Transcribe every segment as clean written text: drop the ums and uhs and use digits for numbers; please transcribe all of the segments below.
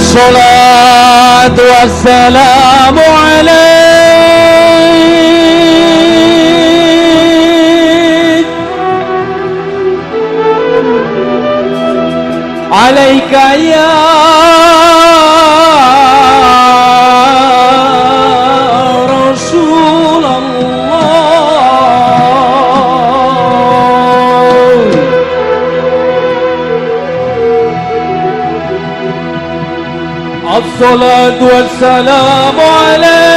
الصلاة والسلام عليك يا رسول الله. الصلاة والسلام عليك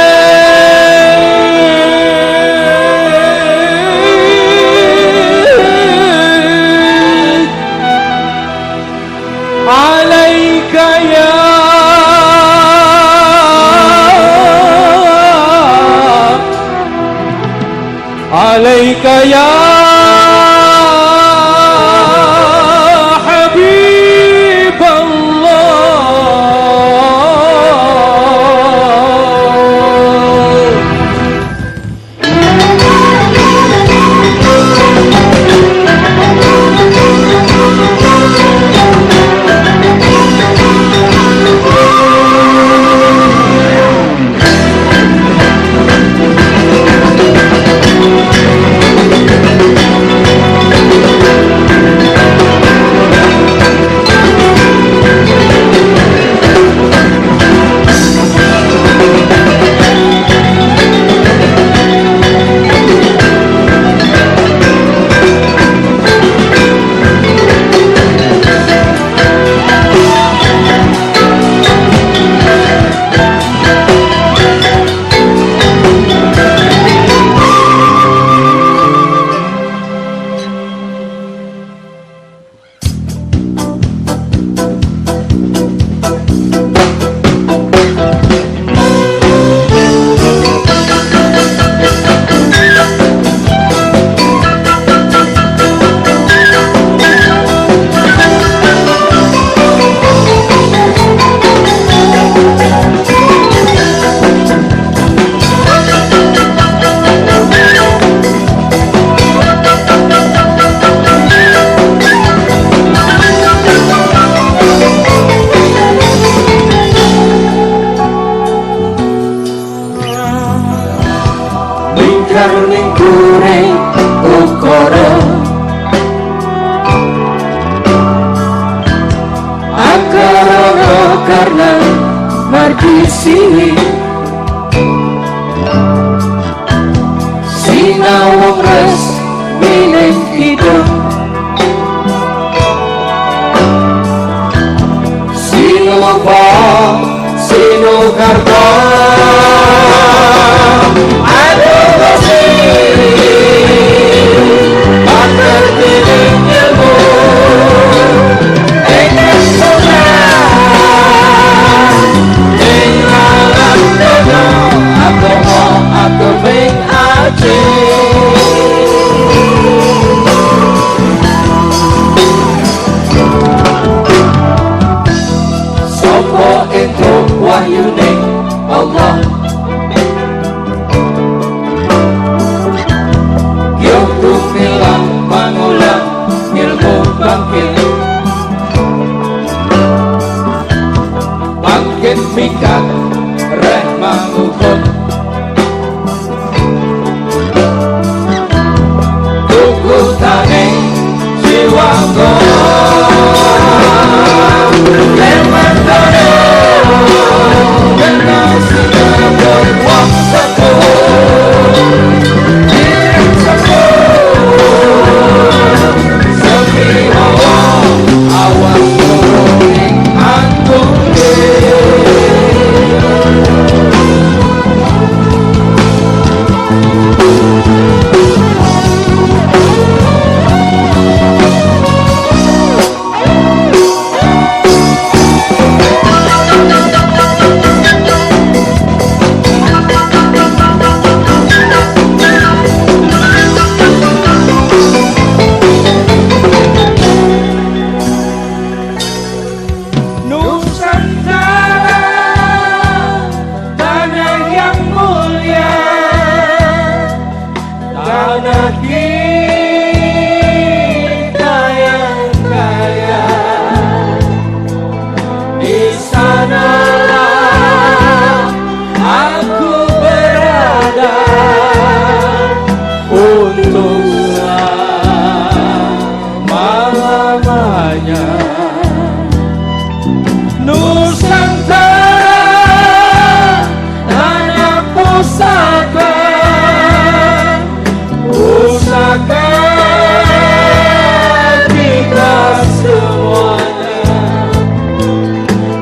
عليك يا حبيب Karning kuring ukara akara karena margi sini sinawang res mining hidup sinova sinokarta Sopo itu wahyune Allah Yo tumilang pangulang ilmu bangkit Bangkit mingkat reh mangukur Tuku tane jiwa jiwanya. Nusantara tanah pusaka, pusaka kita semuanya.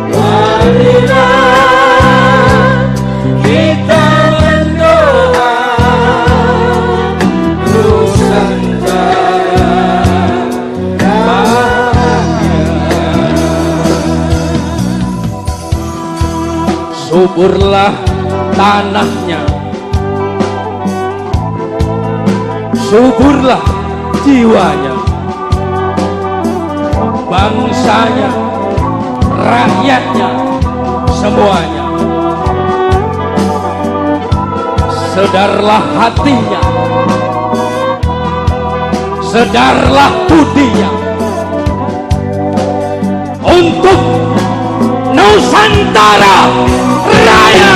Marilah kita berdoa Nusantara bahagia. Suburlah tanahnya, suburlah jiwanya, bangsanya, rakyatnya, semuanya. Sedarlah hatinya, sedarlah budinya untuk Nusantara Raya.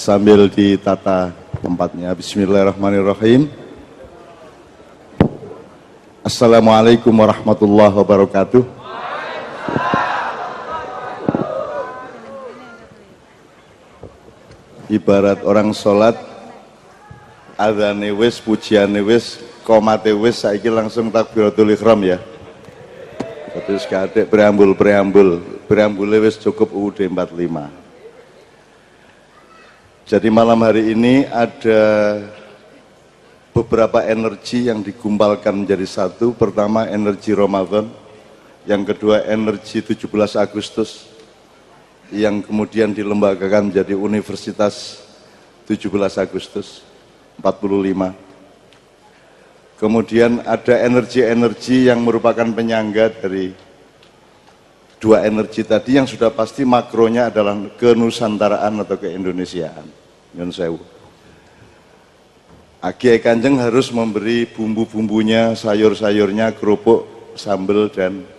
Sambil ditata tempatnya. Bismillahirrahmanirrahim. Assalamualaikum warahmatullahi wabarakatuh. Ibarat orang sholat, adzane wis, pujiane wis, qomate wis, saiki langsung takbiratul ihram ya. Terus kadek preambule wis cukup UUD 45. Jadi malam hari ini ada beberapa energi yang digumpalkan menjadi satu. Pertama energi Ramadan, yang kedua energi 17 Agustus, yang kemudian dilembagakan menjadi Universitas 17 Agustus 45. Kemudian ada energi-energi yang merupakan penyangga dari dua energi tadi yang sudah pasti makronya adalah kenusantaraan atau keindonesiaan. Nyun sewu. Kiai Kanjeng harus memberi bumbu-bumbunya, sayur-sayurnya, kerupuk, sambal dan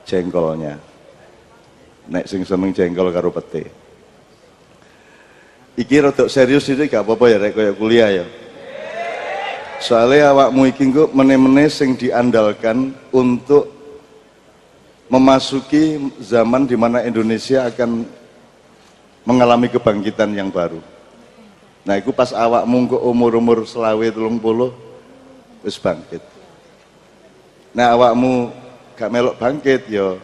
jengkolnya. Nek sing seneng jengkol karo pete. Iki rodok serius ini gak apa-apa ya rek koyo kuliah ya. Soalnya awakmu iki kok meneh-meneh sing diandalkan untuk memasuki zaman di mana Indonesia akan mengalami kebangkitan yang baru. Nah, itu pas awakmu kok umur-umur selawe 30 wis bangkit. Nah, awakmu gak melok bangkit ya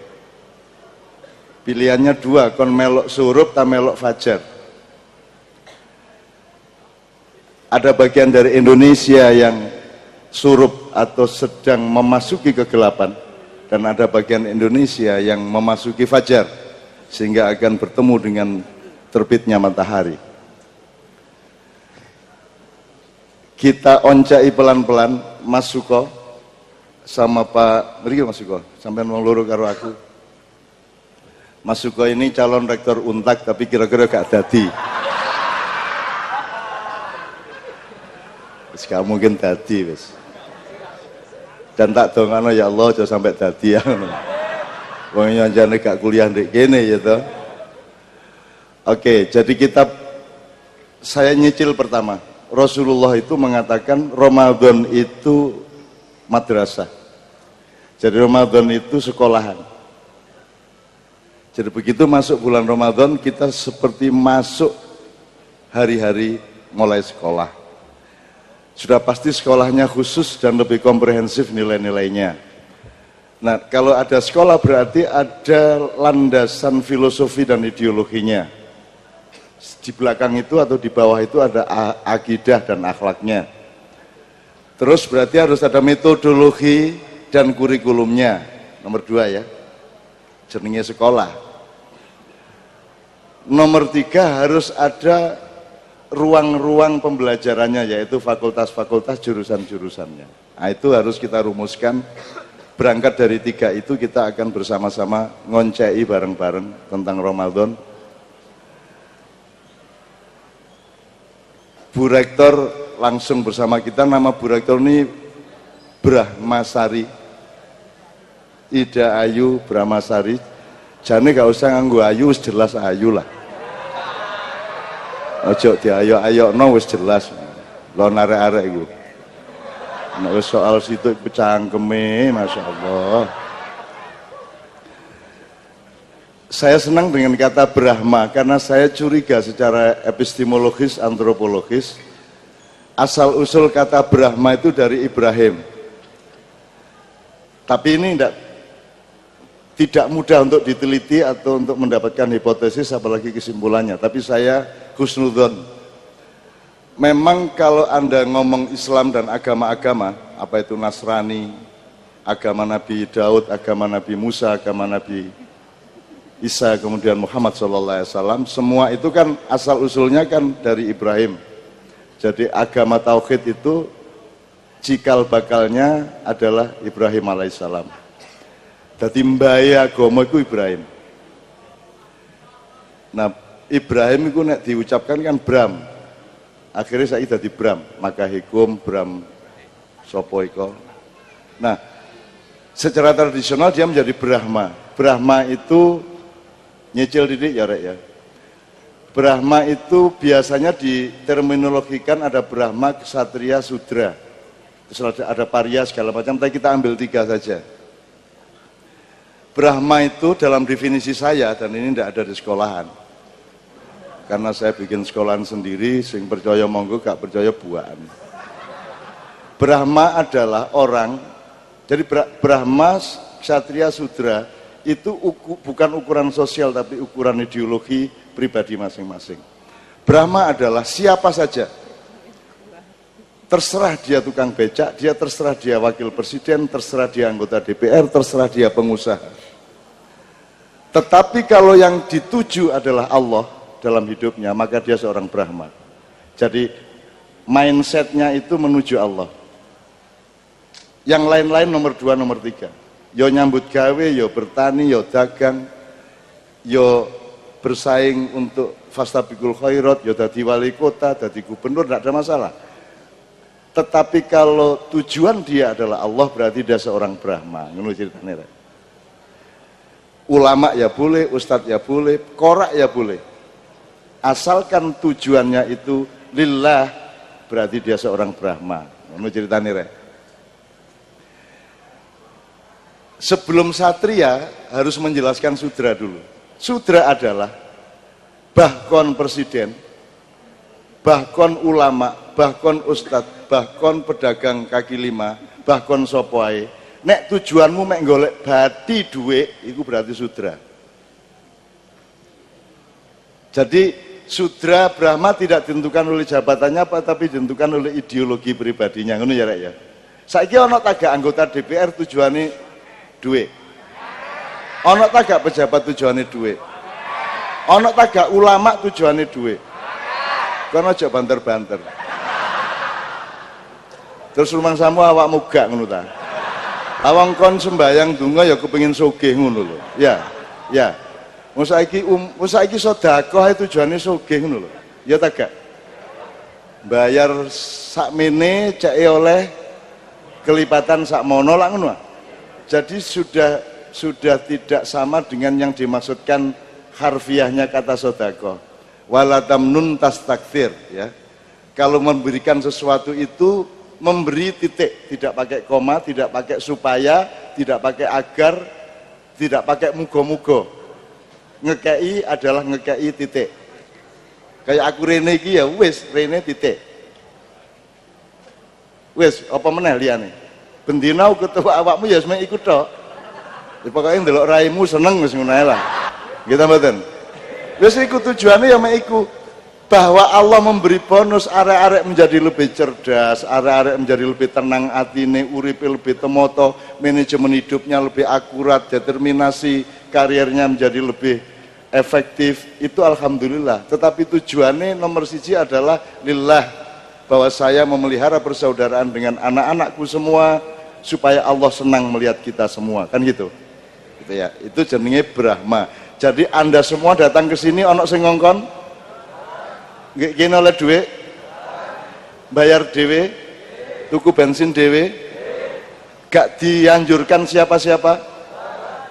pilihannya dua, kon melok surup ta melok fajar. Ada bagian dari Indonesia yang surup atau sedang memasuki kegelapan, dan ada bagian Indonesia yang memasuki fajar sehingga akan bertemu dengan terbitnya matahari. Kita oncai pelan-pelan, Mas Suko sama Pak Rio, Mas Suko sampai ngeluru karo aku. Mas Suko ini calon rektor Untak tapi kira-kira gak dadi. Wis gak mungkin dadi wis. Dan tak dongano ya Allah aja sampai dadi ya. Wong nyanjane gak kuliah ndek kene ya toh. Oke, jadi saya nyicil pertama. Rasulullah itu mengatakan Ramadan itu madrasah. Jadi Ramadan itu sekolahan. Jadi begitu masuk bulan Ramadan kita seperti masuk hari-hari mulai sekolah. Sudah pasti sekolahnya khusus dan lebih komprehensif nilai-nilainya. Nah, kalau ada sekolah berarti ada landasan filosofi dan ideologinya. Di belakang itu atau di bawah itu ada akidah dan akhlaknya. Terus berarti harus ada metodologi dan kurikulumnya. Nomor 2 ya, jenenge sekolah. Nomor 3 harus ada ruang-ruang pembelajarannya, yaitu fakultas-fakultas, jurusan-jurusannya. Nah, itu harus kita rumuskan. Berangkat dari 3 itu kita akan bersama-sama ngoncei bareng-bareng tentang Ramadan. Bu Rektor langsung bersama kita, nama Bu Rektor ini Brahmasari, Ida Ayu Brahmasari. Jane gak usah nganggo ayu, wis jelas ayu lah. Ojo diayo-ayokno, wis jelas. Lo arek-arek iku. Nek wis soal situ cangkeme, Masya Allah. Saya senang dengan kata Brahma karena saya curiga secara epistemologis, antropologis, asal usul kata Brahma itu dari Ibrahim. Tapi ini tidak mudah untuk diteliti atau untuk mendapatkan hipotesis apalagi kesimpulannya. Tapi saya husnudzon. Memang kalau Anda ngomong Islam dan agama-agama, apa itu Nasrani, agama Nabi Daud, agama Nabi Musa, agama Nabi Isa, kemudian Muhammad SAW, semua itu kan asal usulnya kan dari Ibrahim. Jadi agama Tauhid itu cikal bakalnya adalah Ibrahim alaihissalam. Jadi mbae agama itu Ibrahim. Nah, Ibrahim itu nek diucapkan kan Bram. Akhirnya saya jadi Bram, maka hikum Bram sopo iko. Nah, secara tradisional dia menjadi Brahma. Brahma itu nyicil didik ya rek ya. Brahma itu biasanya diterminologikan ada Brahma, Ksatria, Sudra. Terus ada Parya segala macam, tapi kita ambil 3 saja. Brahma itu dalam definisi saya, dan ini tidak ada di sekolahan. Karena saya bikin sekolahan sendiri, sing percaya monggo, gak percaya buaan. Brahma adalah orang, jadi Brahma, Ksatria, Sudra, itu bukan ukuran sosial, tapi ukuran ideologi pribadi masing-masing. Brahma adalah siapa saja. Terserah dia tukang becak, dia terserah dia wakil presiden, terserah dia anggota DPR, terserah dia pengusaha. Tetapi kalau yang dituju adalah Allah dalam hidupnya, maka dia seorang Brahma. Jadi mindsetnya itu menuju Allah. Yang lain-lain nomor 2, nomor 3. Yo nyambut gawe, yo bertani, yo dagang, yo bersaing untuk fastabiqul khairat, yo dadi wali kota, dadi gubernur, tidak ada masalah. Tetapi kalau tujuan dia adalah Allah, berarti dia seorang Brahma. Ngono ceritanya. Ulama ya boleh, ustadz ya boleh, korak ya boleh. Asalkan tujuannya itu lillah, berarti dia seorang Brahma. Ngono ceritanya rek. Sebelum satria harus menjelaskan sudra dulu. Sudra adalah bahkon presiden, bahkon ulama, bahkon ustadz, bahkon pedagang kaki 5, bahkon sopoai. Nek tujuanmu mek golek bati duit, itu berarti sudra. Jadi sudra Brahma tidak ditentukan oleh jabatannya apa, tapi ditentukan oleh ideologi pribadinya. Ngono ya rek ya. Saiki ana tagak anggota DPR tujuane duit. Ana tagak pejabat tujuane duit. Ana tagak ulama tujuane duit. Kono aja banter-banter. Terus rumangsamu awakmu gak ngono ta? Awang kon sembayang donga ya kepengin sugih ngono lho. Ya, ya. Musaiki sedekah itu tujuane sugih ngono lho. Ya ta gak? Bayar sakmene cek oleh kelipatan sakmono lak ngono. Jadi sudah tidak sama dengan yang dimaksudkan harfiahnya kata sedekah. Wala tamnun tastakthir ya. Kalau memberikan sesuatu itu memberi titik, tidak pakai koma, tidak pakai supaya, tidak pakai agar, tidak pakai mugo-mugo. Ngekei adalah ngekei titik. Kayak aku rene iki ya wis, rene titik. Wis, apa meneh liyane? Bendina ketua awakmu ya semek ikut tok. Ya pokoke ndelok raimu seneng wis ngono ae lah. Gitu mboten. Wis iku tujuane ya mek iku. Bahwa Allah memberi bonus arek-arek menjadi lebih cerdas, arek-arek menjadi lebih tenang atine, uripe lebih temoto, manajemen hidupnya lebih akurat, determinasi karirnya menjadi lebih efektif, itu alhamdulillah. Tetapi tujuannya nomor siji adalah lillah, bahwa saya memelihara persaudaraan dengan anak-anakku semua supaya Allah senang melihat kita semua, kan gitu. Gitu ya. Itu jenenge Brahma. Jadi Anda semua datang ke sini ono sing ngongkon? Nggih kene oleh duit? Bayar dhewe? Tuku bensin dhewe? Gak dianjurkan siapa-siapa?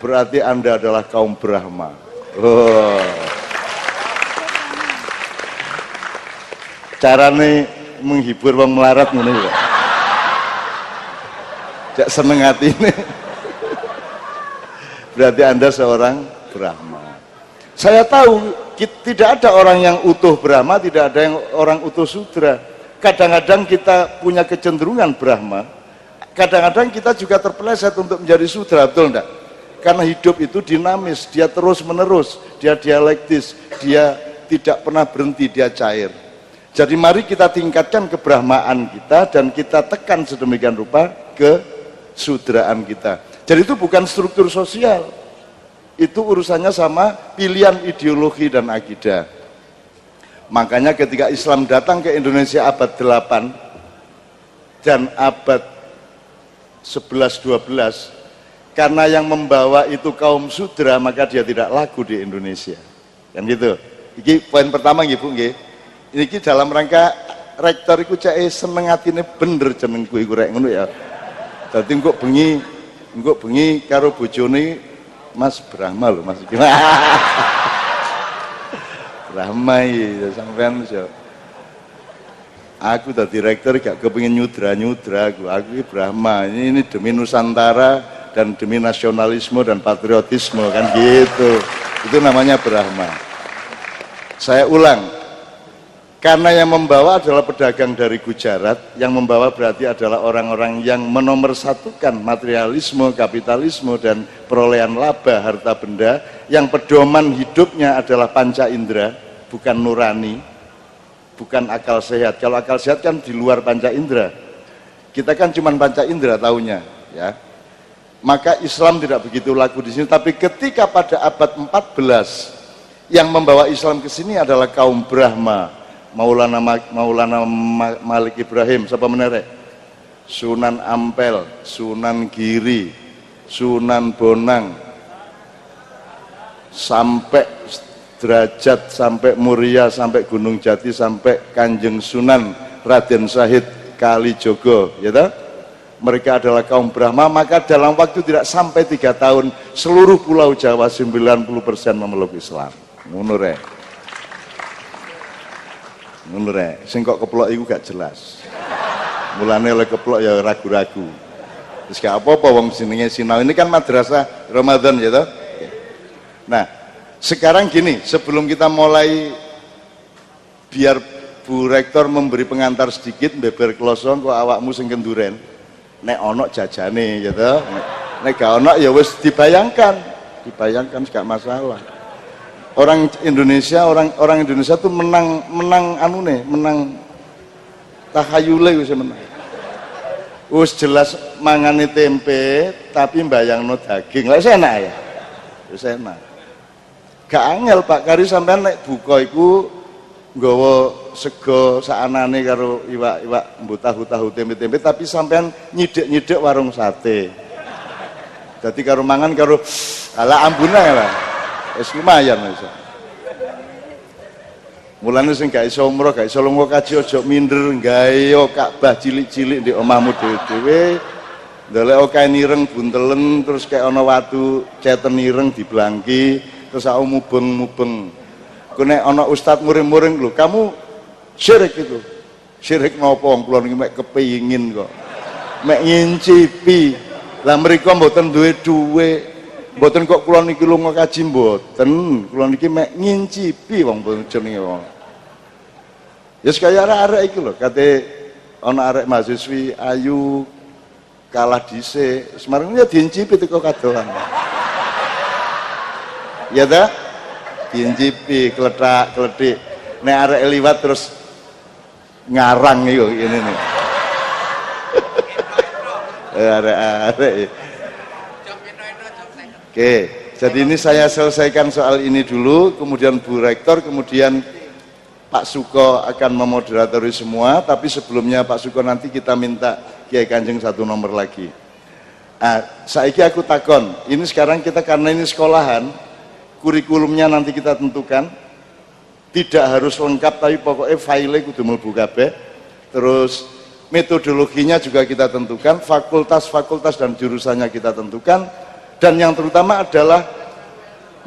Berarti Anda adalah kaum Brahma. Oh. Carane menghibur wong melarat ngene ya. Jak seneng atine. Berarti Anda seorang Brahma. Saya tahu tidak ada orang yang utuh Brahma, tidak ada yang orang utuh Sudra. Kadang-kadang kita punya kecenderungan Brahma, kadang-kadang kita juga terpeleset untuk menjadi Sudra, betul enggak? Karena hidup itu dinamis, dia terus menerus, dia dialektis, dia tidak pernah berhenti, dia cair. Jadi mari kita tingkatkan kebrahmaan kita dan kita tekan sedemikian rupa kesudraan kita. Jadi itu bukan struktur sosial, itu urusannya sama pilihan ideologi dan akidah. Makanya ketika Islam datang ke Indonesia abad 8 dan abad 11-12, karena yang membawa itu kaum Sudra, maka dia tidak laku di Indonesia. Kan gitu. Ini poin pertama nggih Bu nggih. Ini dalam rangka rektor iku cek seneng atine bener jenengku iku rek ngono ya. Dadi engko bengi karo bojone Mas Brahma lho Mas. Brahma iki sampean iso. Aku dadi rektor gak kepengin nyudra-nyudra aku Brahma. Ini demi Nusantara dan demi nasionalisme dan patriotisme, kan gitu. Itu namanya Brahma. Saya ulang, karena yang membawa adalah pedagang dari Gujarat, yang membawa berarti adalah orang-orang yang menomorsatukan materialisme, kapitalisme, dan perolehan laba, harta benda, yang pedoman hidupnya adalah panca indera, bukan nurani, bukan akal sehat. Kalau akal sehat kan di luar panca indera. Kita kan cuma panca indera taunya, ya. Maka Islam tidak begitu laku di sini. Tapi ketika pada abad 14 yang membawa Islam ke sini adalah kaum Brahma, Maulana Malik Ibrahim, siapa menerek? Sunan Ampel, Sunan Giri, Sunan Bonang, sampai Derajat, sampai Muria, sampai Gunung Jati, sampai Kanjeng Sunan Raden Syahid Kalijogo, ya toh? Mereka adalah kaum Brahma. Maka dalam waktu tidak sampai 3 tahun seluruh pulau Jawa 90% memeluk Islam. Ngono rek. Ngono rek. Sing kok keplok iku gak jelas. Mulane oleh keplok ya ragu-ragu. Wis gak apa-apa wong jenenge sinau. Ini kan madrasah Ramadan ya toh. Nah, sekarang gini, sebelum kita mulai, biar Bu Rektor memberi pengantar sedikit, beber klosong kok awakmu sing kenduren. Nek ono jajane gitu, nek gak ono ya wis dibayangkan gak masalah. Orang Indonesia, orang Indonesia tuh menang anune, menang tahayule wis menang. Wis jelas mangane tempe tapi mbayangno daging. Lah enak ya. Wis enak. Gak angel Pak Kari sampean nek buka iku nggawa sego saanane karo iwak-iwak mbok tahu-tahu tempe-tempe, tapi sampean nyidek-nyidek warung sate. Dadi karo mangan karo ala ambune lah. Wis lumayan wis. Mulane sing gak iso umroh, gak iso lunga kaji aja minder gawe Ka'bah cilik-cilik ndek omahmu dhewe-dhewe. Ndelok kae nireng buntelen terus kayak ana watu ceten nireng diblangki terus aku mubeng-mubeng. Nek ana ustaz muring-muring lho, kamu syirik itu. Syirik napa wong kula niki mek kepengin kok. Mek ngincipi. Lah mriku mboten duwe dhuwit. Mboten kok kula niki lunga kaji mboten. Kula niki mek ngincipi wong jenenge wong. Ya kaya arek-arek iki lho, kate ana arek mahasiswi ayu kalah dhisik. Semarang ya diincipi teko kadolan. Ya ta? Diincipi, kletak-kletik. Nek arek liwat terus ngarang iku ngene nih. Arek-arek. Oke, Jadi ini saya selesaikan soal ini dulu, kemudian Bu Rektor, kemudian Pak Suko akan memoderatori semua, tapi sebelumnya Pak Suko nanti kita minta Kiai Kanjeng satu nomor lagi. Saiki aku takon, ini sekarang kita karena ini sekolahan, kurikulumnya nanti kita tentukan, tidak harus lengkap tapi pokoknya file kudu mlebu kabeh. Terus metodologinya juga kita tentukan, fakultas-fakultas dan jurusannya kita tentukan, dan yang terutama adalah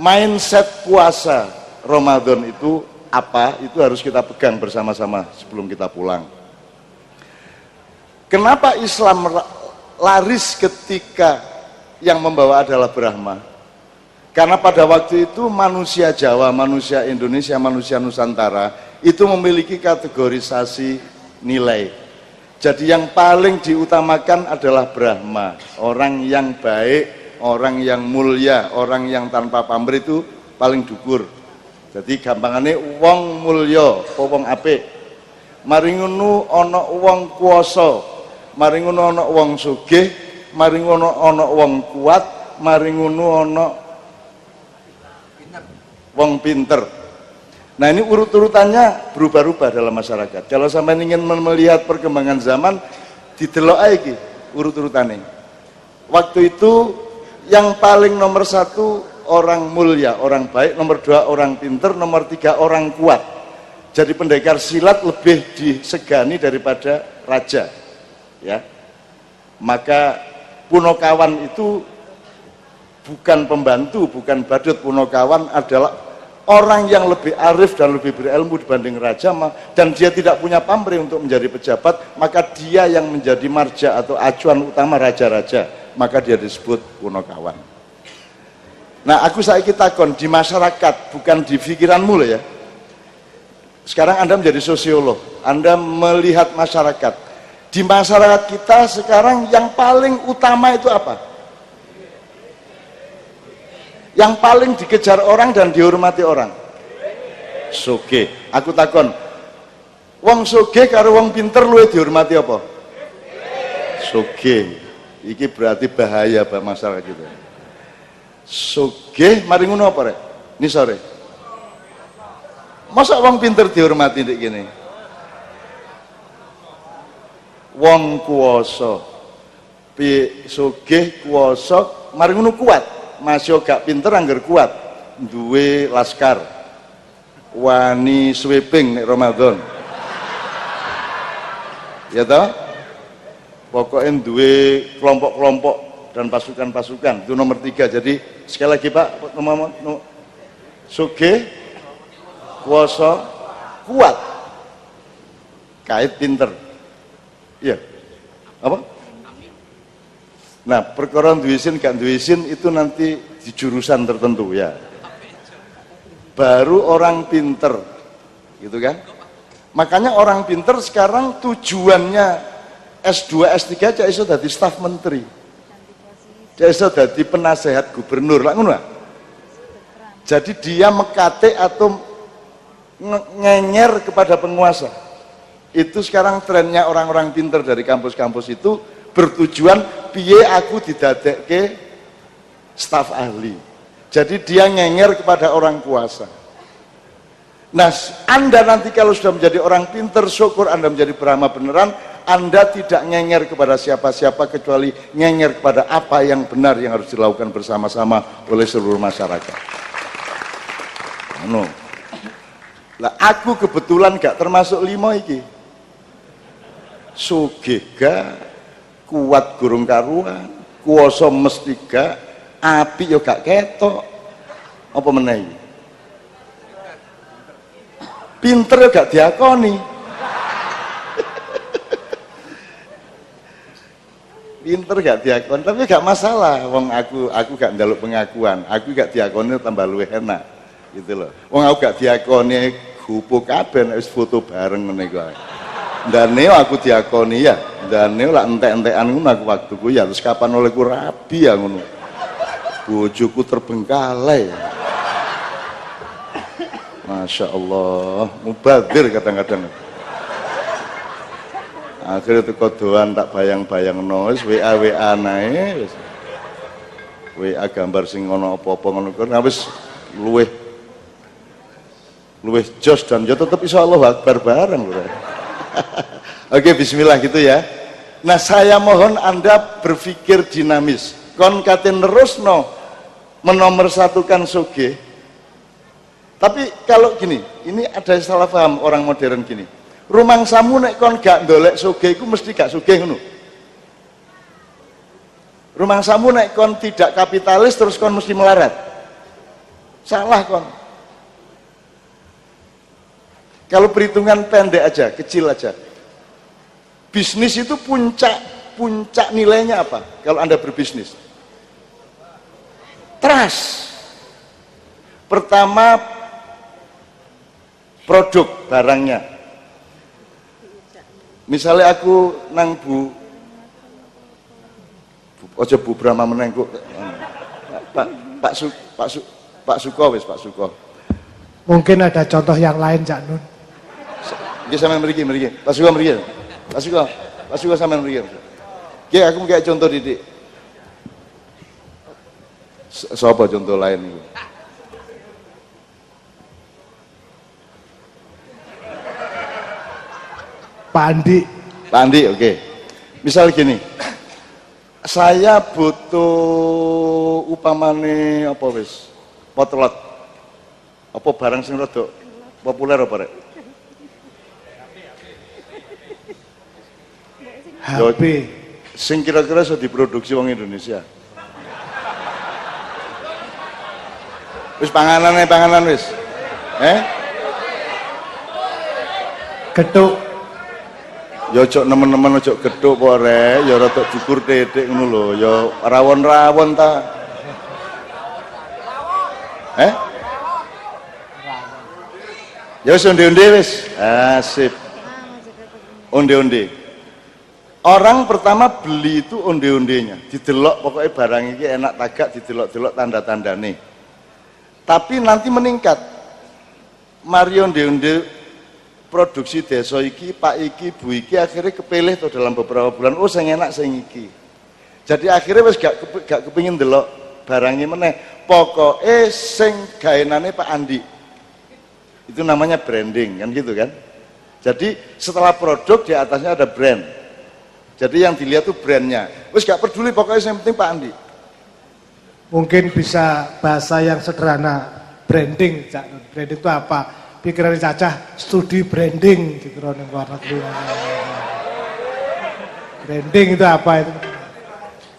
mindset puasa Ramadan itu apa, itu harus kita pegang bersama-sama sebelum kita pulang. Kenapa Islam laris ketika yang membawa adalah Brahma? Karena pada waktu itu manusia Jawa, manusia Indonesia, manusia Nusantara itu memiliki kategorisasi nilai. Jadi yang paling diutamakan adalah Brahma, orang yang baik, orang yang mulia, orang yang tanpa pamrih itu paling dhuwur. Jadi gampangannya wong mulya, wong apik. Mari ngono ana wong kuwasa, mari ngono ana wong sugih, mari ngono ana wong kuat, mari ngono ana wong pinter. Nah ini urut-urutannya berubah-ubah dalam masyarakat. Kalau sampai ingin melihat perkembangan zaman, didelok aja iki urut-urutannya. Waktu itu yang paling nomor satu orang mulia, orang baik, nomor dua orang pinter, nomor tiga orang kuat. Jadi pendekar silat lebih disegani daripada raja, ya. Maka Punokawan itu bukan pembantu, bukan badut. Punokawan adalah orang yang lebih arif dan lebih berilmu dibanding raja, dan dia tidak punya pamrih untuk menjadi pejabat, maka dia yang menjadi marja atau acuan utama raja-raja, maka dia disebut Punokawan. Nah aku saiki takon di masyarakat, bukan di pikiranmu loh ya. Sekarang Anda menjadi sosiolog, Anda melihat masyarakat. Di masyarakat kita sekarang yang paling utama itu apa? Yang paling dikejar orang dan dihormati orang? Sugih. Aku takon, wong sugih karo wong pinter luwih dihormati apa? Sugih. Iki berarti bahaya bagi masyarakat kita. Sugih mari ngono apa rek? Ini sore. Masa wong pinter dihormati ndek kene? Wong kuwasa. Piye sugih kuwasa mari ngono kuat. Masih gak pinter angger kuat. Duwe laskar. Wani sweeping nek Ramadan. Ya toh? Pokoknya duwe kelompok-kelompok dan pasukan-pasukan, itu nomor 3. Jadi sekali lagi Pak, nomor sugih, kuwasa, kuat, kait pinter. Iya. Apa? Nah, perkara duwe isin gak duwe isin itu nanti di jurusan tertentu ya. Baru orang pinter, gitu kan? Makanya orang pinter sekarang tujuannya S2, S3 aja iso dadi staf menteri. Dia iso dadi penasehat gubernur, lah ngono. Jadi dia mekate atau ngenyer kepada penguasa. Itu sekarang trennya orang-orang pinter dari kampus-kampus itu bertujuan piye aku didadekke staf ahli. Jadi dia ngenyer kepada orang kuasa. Nah, Anda nanti kalau sudah menjadi orang pinter, syukur Anda menjadi Brahma beneran. Anda tidak ngenyer kepada siapa-siapa kecuali ngenyer kepada apa yang benar yang harus dilakukan bersama-sama oleh seluruh masyarakat. No. Lah aku kebetulan gak termasuk 5 iki. Sugih gak, kuat gurung karuan, kuwasa mesti gak, api yo gak ketok. Apa meneh iki? Pinter yo gak diakoni. Pinter gak diakoni, tapi gak masalah. Wong aku gak njaluk pengakuan, aku gak diakoni tambah luwih enak, gitu loh. Wong aku gak diakoni gupu kabeh nek wis foto bareng ngene iku. Ndane aku diakoni ya, ndane lak entek-entekan ngono aku waktuku ya, terus kapan olehku rabi ya ngono. Bojoku terbengkalai. Masya Allah, mubadir kadang-kadang. Akhirnya teko doan tak bayang-bayang wis WA nae wis. WA gambar sing ngono apa-apa ngono kan wis luweh jos dan ya tetep insya Allah Akbar bareng lho. Oke, bismillah gitu ya. Nah, saya mohon Anda berpikir dinamis. Kon katen nerusno menomorsatukan sugih. Tapi kalau gini, ini ada salah paham orang modern gini. Rumangsamu nek kon gak ndolek sugih iku mesti gak sugih ngono. Rumangsamu nek kon tidak kapitalis terus kon mesti melarat. Salah kon. Kalau perhitungan pendek aja, kecil aja. Bisnis itu puncak nilainya apa? Kalau Anda berbisnis. Trust. Pertama produk barangnya. Misalnya aku nang Bu Brahma menengku. Pak Suko. Mungkin ada contoh yang lain, Cak Nun. Nggih sampean mriki. Pak Suko mriki. Pak Suko sampean mriki. Nggih aku kayak contoh didik. Sapa contoh lain itu? Pak Andi, oke. Misal gini, saya butuh upamane apa wis? Potlot. Apa barang sing rada populer apa rek? HP. Sing kira-kira iso diproduksi wong Indonesia. Wis panganan wis. Getuk. Ya ojo nemen-nemen ojo gedhuk po rek, ya rada dukur titik ngono lho, ya rawon-rawon ta. Ya wis onde-onde wis. Sip. Onde-onde. Orang pertama beli itu onde-ondenya, didelok pokoknya barang ini enak tagak, didelok-delok tanda-tandane. Tapi nanti meningkat. Mari onde-onde produksi desa iki, Pak iki, Bu iki akhirnya kepilih tuh dalam beberapa bulan. Oh, sing enak sing iki. Jadi akhirnya wis gak kepingin delok barangnya meneh. Pokoknya sing gaenane Pak Andi. Itu namanya branding kan gitu kan. Jadi setelah produk di atasnya ada brand. Jadi yang dilihat tuh brandnya. Wis gak peduli pokoknya yang penting Pak Andi. Mungkin bisa bahasa yang sederhana, branding, Cak Nun. Branding itu apa? Pikiran Cacah studi branding di luar negeri. Branding itu apa itu?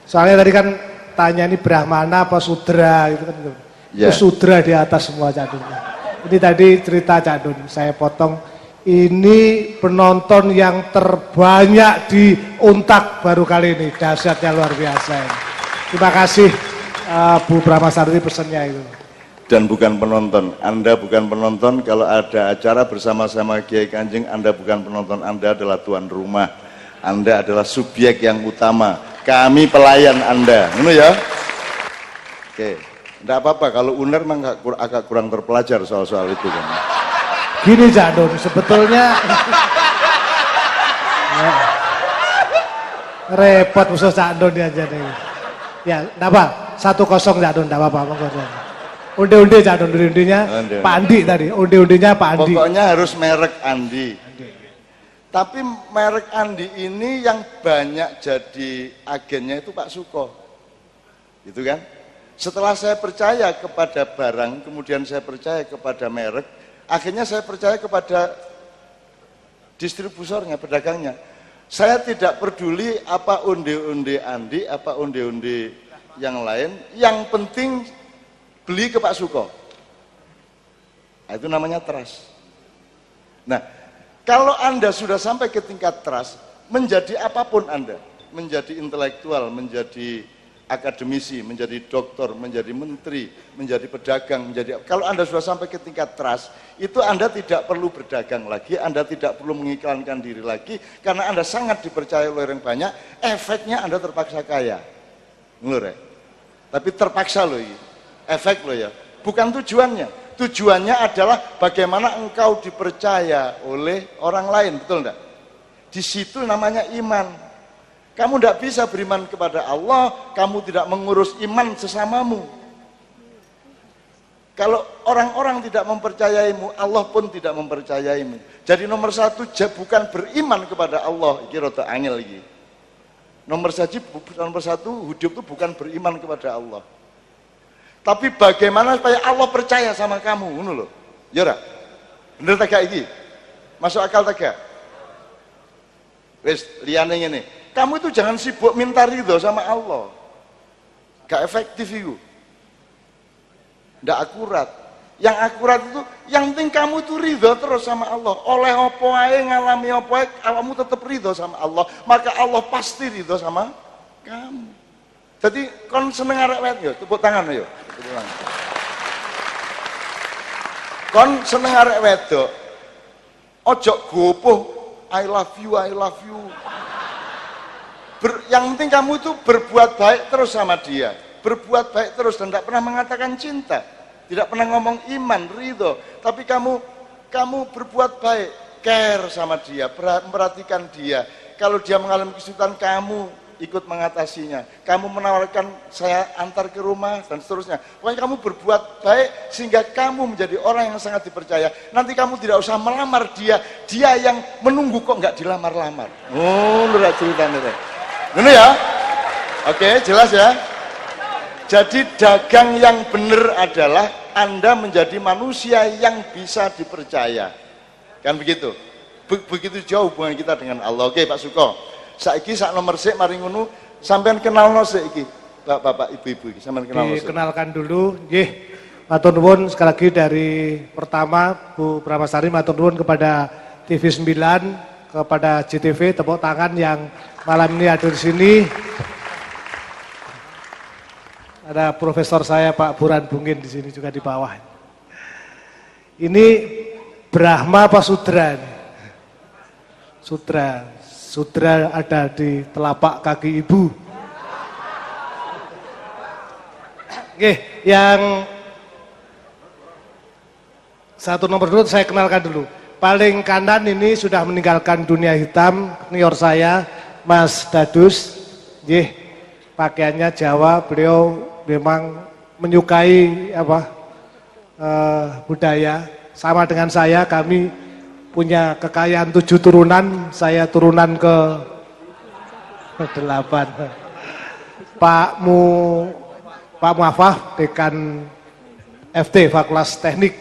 Soalnya tadi kan tanya ini Brahmana apa Sudra gitu kan. Yeah. Itu Sudra di atas semua, Cak Nun. Ini tadi cerita Cak Nun, saya potong. Ini penonton yang terbanyak di Untak baru kali ini, dahsyatnya luar biasa. Terima kasih Bu Brahma Sarti pesannya itu. Dan bukan penonton, Anda bukan penonton. Kalau ada acara bersama-sama Kiai Kanjeng, Anda bukan penonton, Anda adalah tuan rumah. Anda adalah subjek yang utama. Kami pelayan Anda, ngono ya. Oke, enggak apa-apa kalau UNER memang agak kurang terpelajar soal-soal itu kan. Gini Cak Nun, sebetulnya repot khusus Cak Nun aja nih. Ya, enggak apa, 1-0 Cak Nun, enggak apa-apa, monggo. Onde-onde Cak Nun, onde-ondenya Pak Andi tadi, onde-ondenya Pak Andi. Pokoknya harus merek Andi. Tapi merek Andi ini yang banyak jadi agennya itu Pak Suko. Gitu kan? Setelah saya percaya kepada barang, kemudian saya percaya kepada merek, akhirnya saya percaya kepada distributornya, pedagangnya. Saya tidak peduli apa onde-onde Andi, apa onde-onde yang lain, yang penting beli ke Pak Suko. Nah, itu namanya trust. Nah, kalau Anda sudah sampai ke tingkat trust, menjadi apapun Anda, menjadi intelektual, menjadi akademisi, menjadi doktor, menjadi menteri, menjadi pedagang, kalau Anda sudah sampai ke tingkat trust, itu Anda tidak perlu berdagang lagi, Anda tidak perlu mengiklankan diri lagi, karena Anda sangat dipercaya oleh orang banyak, efeknya Anda terpaksa kaya. Ngelur ya? Tapi terpaksa loh ini. Efek loh ya, bukan tujuannya. Tujuannya adalah bagaimana engkau dipercaya oleh orang lain, betul enggak? Di situ namanya iman. Kamu tidak bisa beriman kepada Allah, kamu tidak mengurus iman sesamamu. Kalau orang-orang tidak mempercayaimu, Allah pun tidak mempercayaimu. Jadi nomor satu, bukan beriman kepada Allah. Ini rada angel lagi. Nomor satu, hidup itu bukan beriman kepada Allah. Tapi bagaimana supaya Allah percaya sama kamu, ngono lho. Ya ora? Bener tak gak iki? Masuk akal tak gak? Wis liyane ngene. Kamu itu jangan sibuk minta ridho sama Allah. Gak efektif itu. Nggak akurat. Yang akurat itu, yang penting kamu itu ridho terus sama Allah. Oleh opo ae, ngalami opo ae, kamu tetap ridho sama Allah. Maka Allah pasti ridho sama kamu. Jadi kon seneng arek wet yo, tepuk tangan yo. Tepuk tangan. Kon seneng arek wedok. Ojo gopoh, I love you, I love you. Yang penting kamu itu berbuat baik terus sama dia. Berbuat baik terus dan tidak pernah mengatakan cinta, tidak pernah ngomong iman, ridho, tapi kamu berbuat baik, care sama dia, memperhatikan dia. Kalau dia mengalami kesulitan, kamu ikut mengatasinya, kamu menawarkan saya antar ke rumah dan seterusnya. Pokoknya kamu berbuat baik sehingga kamu menjadi orang yang sangat dipercaya. Nanti kamu tidak usah melamar dia, dia yang menunggu kok nggak dilamar-lamar. Oh, udah ceritanya. Ini ya, oke, jelas ya. Jadi dagang yang benar adalah Anda menjadi manusia yang bisa dipercaya. Kan begitu? Begitu jauh hubungan kita dengan Allah. Oke Pak Suko, saiki sak nomor sik mari ngono, sampean kenalno sik iki. Bapak Ibu-ibu iki sampean kenalno sik. Dikenalkan dulu, nggih. Matur nuwun sekali lagi dari pertama Bu Pramasari, matur nuwun kepada TV 9, kepada JTV, tepuk tangan yang malam ini hadir di sini. Ada profesor saya Pak Buran Bungin di sini juga di bawah. Ini Brahma apa Sudra? Sudra ada di telapak kaki ibu. Oke, yang satu nomor dulu saya kenalkan dulu. Paling kanan ini sudah meninggalkan dunia hitam, senior saya Mas Dadus. Pakaiannya Jawa, beliau memang menyukai budaya. Sama dengan saya, kami punya kekayaan 7 turunan, saya turunan ke 8. Pak Muafah, dekan FT, Fakultas Teknik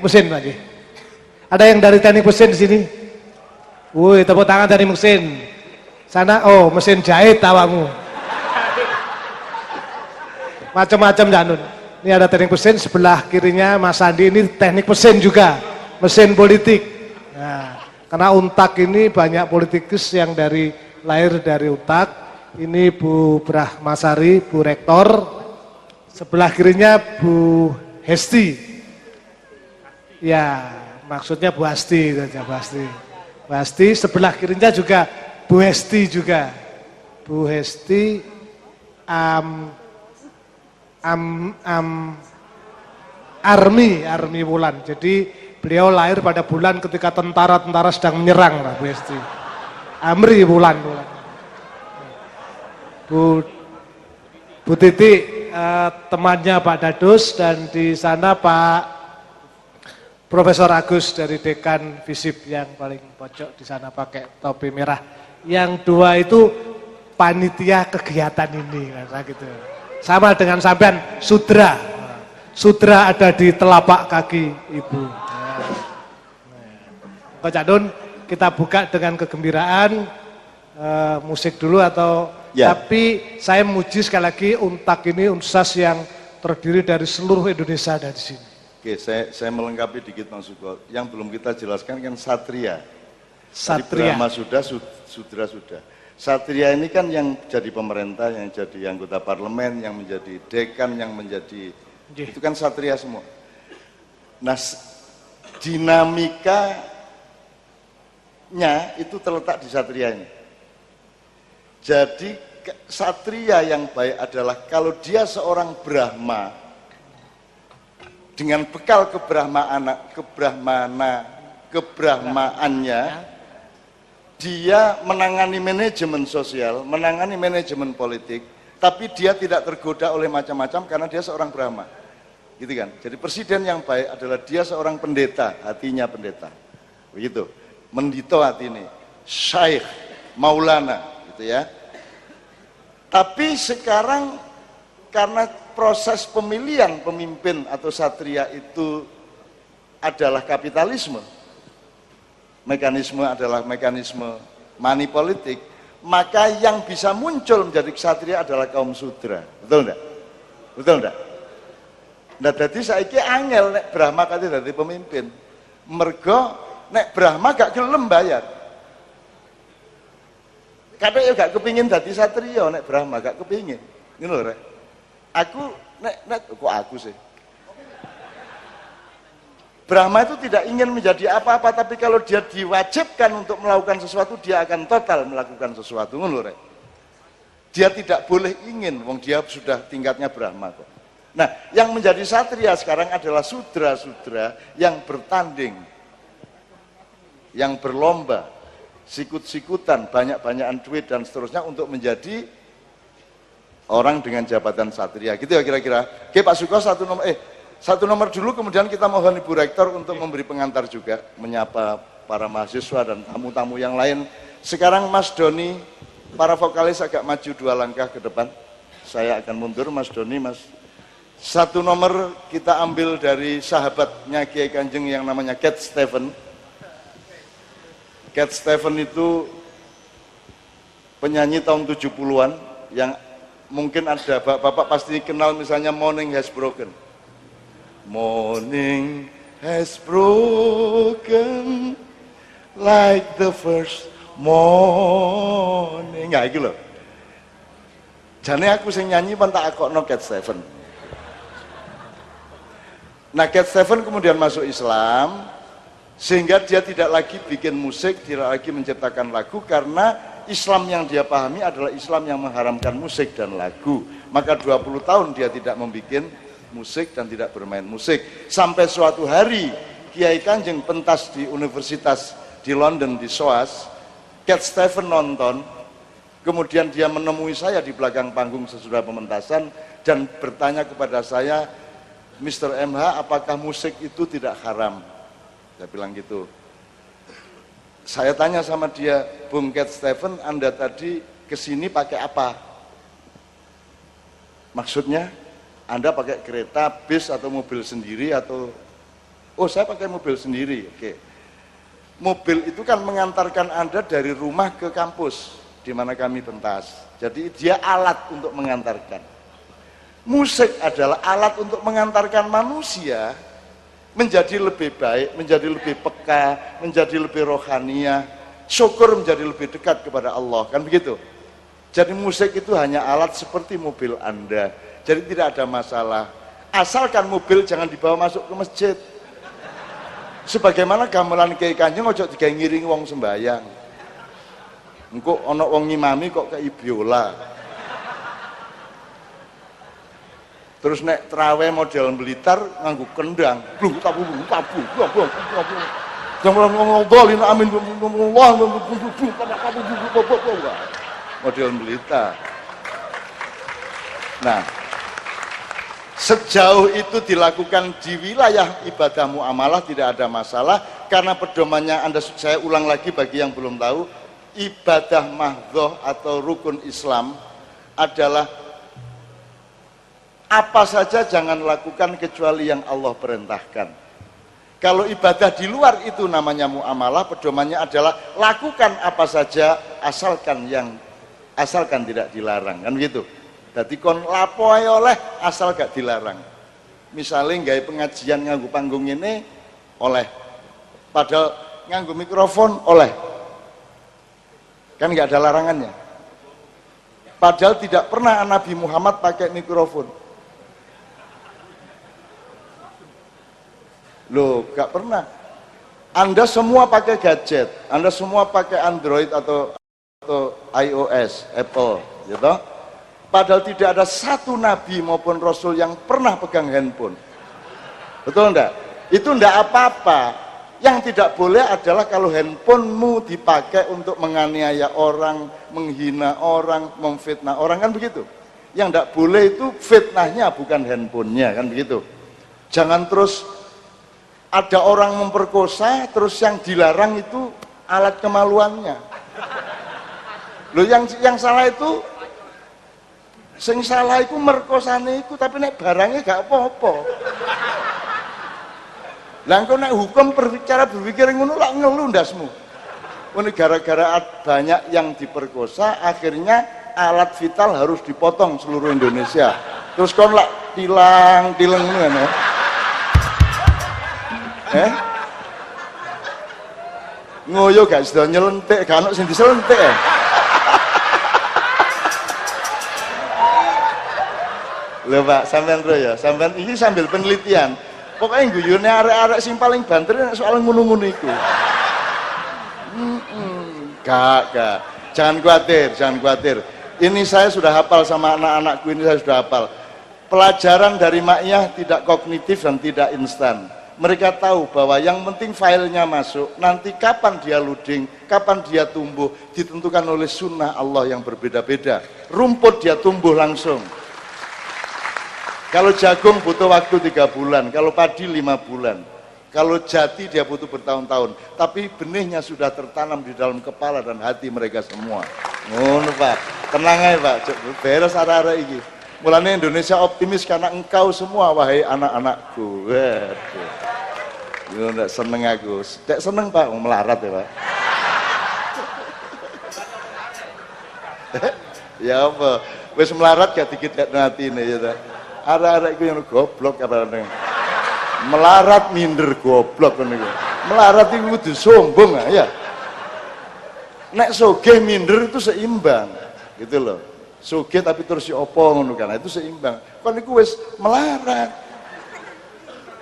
Mesin lagi. Ada yang dari teknik mesin di sini? Woi, tepuk tangan dari mesin. Sana, oh mesin jahit tawamu. Macam-macam Janun. Ini ada teknik mesin, sebelah kirinya Mas Andi ini teknik mesin juga, mesin politik. Nah, karena Untak ini banyak politikus yang lahir dari Untak. Ini Bu Brahmasari, Bu Rektor. Sebelah kirinya Bu Hesti. Ya, maksudnya Bu Asti saja, Bu Asti. Bu Asti, sebelah kirinya juga Bu Hesti juga. Bu Hesti Army Wulan. Jadi beliau lahir pada bulan ketika tentara-tentara sedang menyerang lah Bu Hesti. Amri Wulan. Bu Titi temannya Pak Dadus, dan di sana Pak Profesor Agus dari Dekan Visip yang paling pojok di sana pakai topi merah. Yang dua itu panitia kegiatan ini, kata gitu. Sama dengan sampean Sudra. Sudra ada di telapak kaki ibu. Pak Cadun, kita buka dengan kegembiraan, musik dulu atau ya. Tapi saya memuji sekali lagi Untak ini Unsas yang terdiri dari seluruh Indonesia ada di sini. Oke, saya melengkapi dikit Mas Suko. Yang belum kita jelaskan kan Satria. Satria. Brahma sudah, Sudra sudah. Satria ini kan yang jadi pemerintah, yang jadi anggota parlemen, yang menjadi dekan, yang menjadi itu kan Satria semua. Nah, dinamikanya itu terletak di Satria ini. Jadi Satria yang baik adalah kalau dia seorang Brahma dengan bekal kebrahmaannya, dia menangani manajemen sosial, menangani manajemen politik, tapi dia tidak tergoda oleh macam-macam karena dia seorang Brahma. Gitu kan? Jadi presiden yang baik adalah dia seorang pendeta, hatinya pendeta. Begitu. Mendito hati ini, Syekh, Maulana, gitu ya. Tapi sekarang karena proses pemilihan pemimpin atau satria itu adalah kapitalisme, mekanisme adalah mekanisme money politik, maka yang bisa muncul menjadi ksatria adalah kaum sudra. Betul enggak? Betul enggak? Nah, jadi saiki angel nek Brahma kate dadi pemimpin. Mergo nek Brahma gak gelem bayar. Kadang ya gak kepingin dadi satria nek Brahma gak kepingin. Ngono lho, Rek. Aku nek kok aku sih. Brahma itu tidak ingin menjadi apa-apa, tapi kalau dia diwajibkan untuk melakukan sesuatu, dia akan total melakukan sesuatu. Ngono lho, Rek. Dia tidak boleh ingin, wong dia sudah tingkatnya Brahma kok. Nah, yang menjadi satria sekarang adalah sudra-sudra yang bertanding, yang berlomba, sikut-sikutan, banyak-banyakan duit dan seterusnya untuk menjadi orang dengan jabatan satria. Gitu ya kira-kira. Oke Pak Suko, satu nomor dulu, kemudian kita mohon Ibu Rektor untuk memberi pengantar juga, menyapa para mahasiswa dan tamu-tamu yang lain. Sekarang Mas Doni, para vokalis agak maju 2 langkah ke depan. Saya akan mundur, Mas Doni, Mas. Satu nomor kita ambil dari sahabatnya Kiai Kanjeng yang namanya Cat Stephen. Cat Stephen itu penyanyi tahun 70-an yang mungkin ada, Bapak pasti kenal misalnya Morning Has Broken. Morning has broken like the first morning. Nggak gitu loh. Jane aku sing nyanyi pan tak akokno Cat Stephen. Nah, Cat Stephen kemudian masuk Islam, sehingga dia tidak lagi bikin musik, tidak lagi menciptakan lagu, karena Islam yang dia pahami adalah Islam yang mengharamkan musik dan lagu. Maka 20 tahun dia tidak membuat musik dan tidak bermain musik. Sampai suatu hari, Kiai Kanjeng pentas di universitas di London, di SOAS, Cat Stephen nonton, kemudian dia menemui saya di belakang panggung sesudah pementasan, dan bertanya kepada saya, Mr. MH, apakah musik itu tidak haram? Saya bilang gitu. Saya tanya sama dia, Bung Cat Stephen, Anda tadi kesini pakai apa? Maksudnya, Anda pakai kereta, bis, atau mobil sendiri, atau... Oh, saya pakai mobil sendiri, oke. Mobil itu kan mengantarkan Anda dari rumah ke kampus, di mana kami pentas. Jadi dia alat untuk mengantarkan. Musik adalah alat untuk mengantarkan manusia menjadi lebih baik, menjadi lebih peka, menjadi lebih rohaniah, syukur menjadi lebih dekat kepada Allah, kan begitu? Jadi musik itu hanya alat seperti mobil Anda, jadi tidak ada masalah. Asalkan mobil jangan dibawa masuk ke masjid. Sebagaimana gamelan Kiai Kanjeng ojo digawe ngiringi wong sembayang. Engko ana wong ngimami kok kei biola. Terus nek traweh model Blitar nganggo kendang, blung tabu. Jangan ngomong amin Allah model Blitar. Nah, sejauh itu dilakukan di wilayah ibadah muamalah tidak ada masalah, karena pedomannya saya ulang lagi bagi yang belum tahu, ibadah mahdhoh atau rukun Islam adalah apa saja jangan lakukan kecuali yang Allah perintahkan. Kalau ibadah di luar itu namanya muamalah, pedomannya adalah lakukan apa saja asalkan tidak dilarang, kan gitu. Jadi kon lapoe oleh asal gak dilarang. Misalnya nggawe pengajian nganggo panggung ini oleh, padahal nganggo mikrofon oleh, kan nggak ada larangannya. Padahal tidak pernah Nabi Muhammad pakai mikrofon. Loh, gak pernah. Anda semua pakai gadget, Anda semua pakai Android atau iOS, Apple, gitu. Padahal tidak ada satu nabi maupun rasul yang pernah pegang handphone. Betul enggak? Itu enggak apa-apa. Yang tidak boleh adalah kalau handphonemu dipakai untuk menganiaya orang, menghina orang, memfitnah orang, kan begitu. Yang tidak boleh itu fitnahnya, bukan handphonenya, kan begitu. Jangan terus ada orang memperkosa, terus yang dilarang itu alat kemaluannya. Loh, yang salah itu, sing salah itu merkosane itu, tapi nek barangnya gak apa-apa. Lah engko nek hukum cara berpikir ngono lak ngeluh ndasmu. Ini gara-gara banyak yang diperkosa, akhirnya alat vital harus dipotong seluruh Indonesia. Terus kon lak tilang ngono kan. Ngoyo gak sida nyelentik, gak ono sing diselentik. Lho Pak, sampean terus ya, sampean ini sambil penelitian. Pokoknya guyone arek-arek sing paling banter soal ngono-ngono iku. Gak. Jangan khawatir. Ini saya sudah hafal sama anak-anakku, ini saya sudah hafal. Pelajaran dari Maiyah tidak kognitif dan tidak instan. Mereka tahu bahwa yang penting filenya masuk, nanti kapan dia loading, kapan dia tumbuh, ditentukan oleh sunnah Allah yang berbeda-beda. Rumput dia tumbuh langsung. Kalau jagung butuh waktu 3 bulan, kalau padi 5 bulan, kalau jati dia butuh bertahun-tahun. Tapi benihnya sudah tertanam di dalam kepala dan hati mereka semua. Ngono Pak, tenang aja Pak, beres arah-arah ini. Mulanya Indonesia optimis karena engkau semua, wahai anak-anakku. Waduh, nggak seneng aku, tidak seneng Pak, melarat ya Pak. Ya apa, wis melarat gak dikit hati ini ya. Arek-arek iku yang goblok apa-apa. Melarat minder goblok ngono iku. Melarat iku kudu sombong ya. Nek sugih minder itu seimbang. Gitu loh. Sugih tapi terus opo ngono kan. Itu seimbang. Kon iku wis melarat.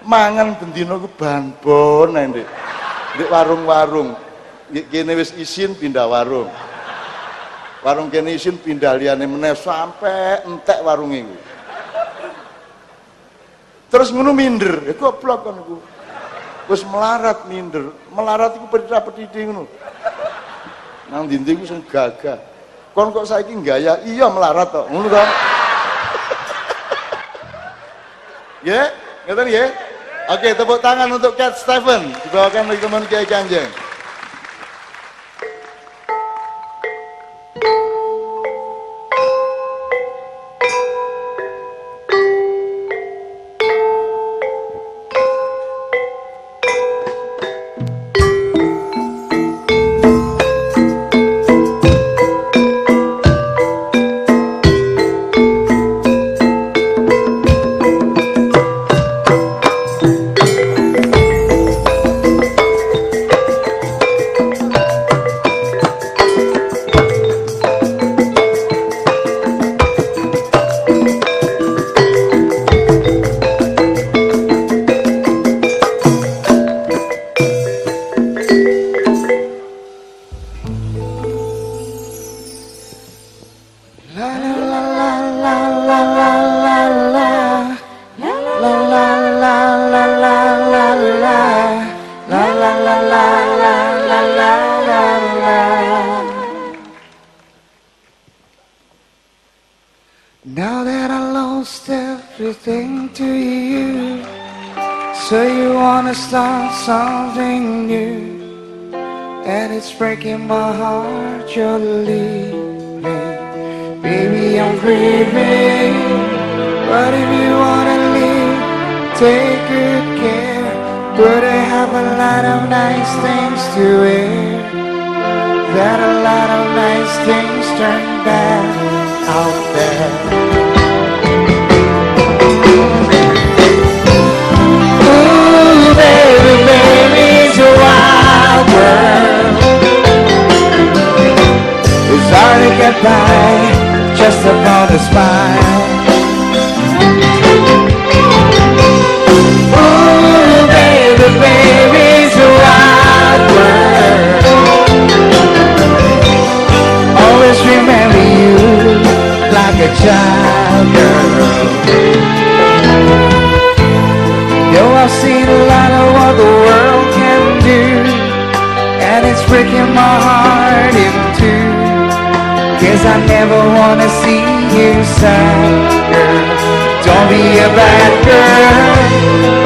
Mangan bendina ku banbon ae, Nduk. Nduk warung-warung. Kene wis isin pindah warung. Warung kene isin pindah liyane meneh sampai entek warung iku. Terus ngono minder, ya goblok kan iku. Wis melarat minder, melarat iku pedhi ngono. Nang ndi-ndi ku sing gagah. Kon kok saiki gaya, iya melarat tok, ngono ta. Ya, ngeten ya. Oke, tepuk tangan untuk Cat Stephen, dibawakan oleh teman Kiai Kanjeng. Now that I lost everything to you, so you wanna start something new, and it's breaking my heart you're leaving. Baby, I'm grieving, but if you wanna leave, take good care. But I have a lot of nice things to wear, that a lot of nice things turn bad out there. Ooh, baby, baby, it's a wild world. It's hard to get by just upon a smile. Ooh, baby, baby, it's a wild world. Always remember you like a child girl. Yo, I've seen a lot of what the world can do. breaking my heart in two. 'Cause I never wanna see you sad, girl. Don't be a bad girl.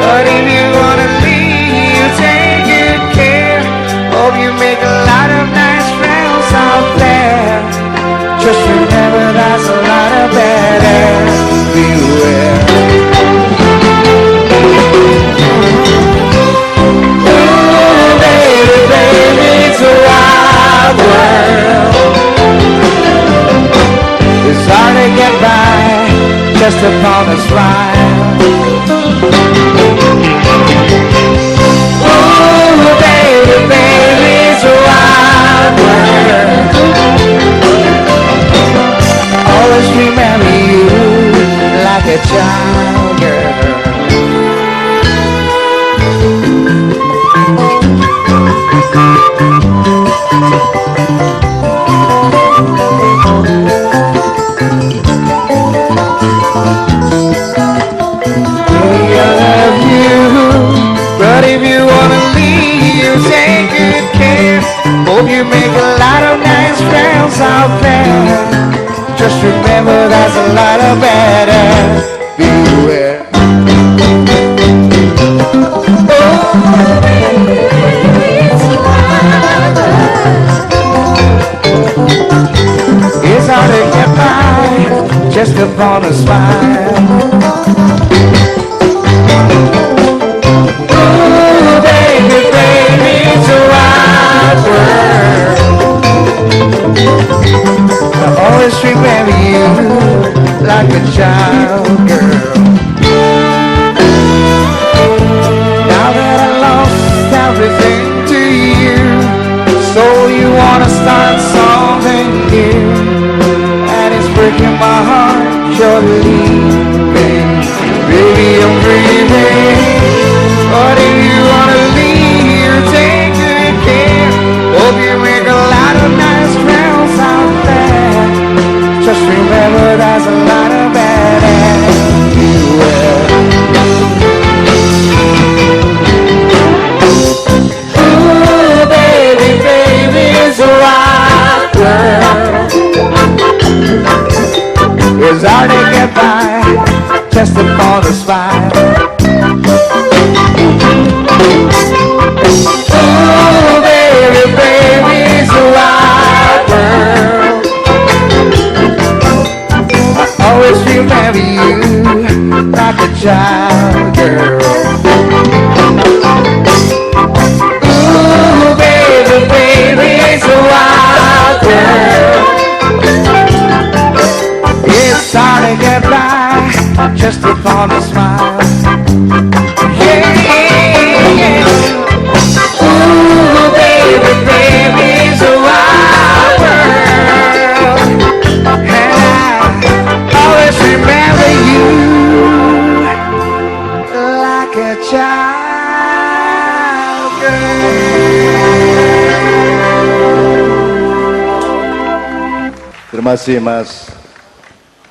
But if you wanna leave, take good care. Hope you make a lot of nice friends out there. Just remember there's a lot of bad everywhere. Oh, baby, baby, it's a wild world. It's hard to get by just upon a smile. Oh, baby, baby, it's a wild world. Always remember you like a child, girl. But if you wanna leave, take good care. Hope you make a lot of nice friends out there. Just remember there's a lot of bad everywhere. It's hard to get by just upon a smile. Always remember you like a child, girl. Now that I lost everything to you, so you wanna start something new, and it's breaking my heart you're leaving. Baby, I'm grieving, but if you wanna leave, take good care. Hope you make a lot of nice friends out there. Just remember there's a lot of bad everywhere. Ooh, baby, baby, it's a wild world. It's hard to get by just upon a smile. Ooh, baby, baby, it's a wild world. Always remember you like a child, girl. Ooh, baby, baby, it's a wild world. It's hard to get by just upon a smile. Yeah, yeah, yeah. Ooh, baby, baby, it's a wild world. And I always remember you like a child, girl. Terima kasih Mas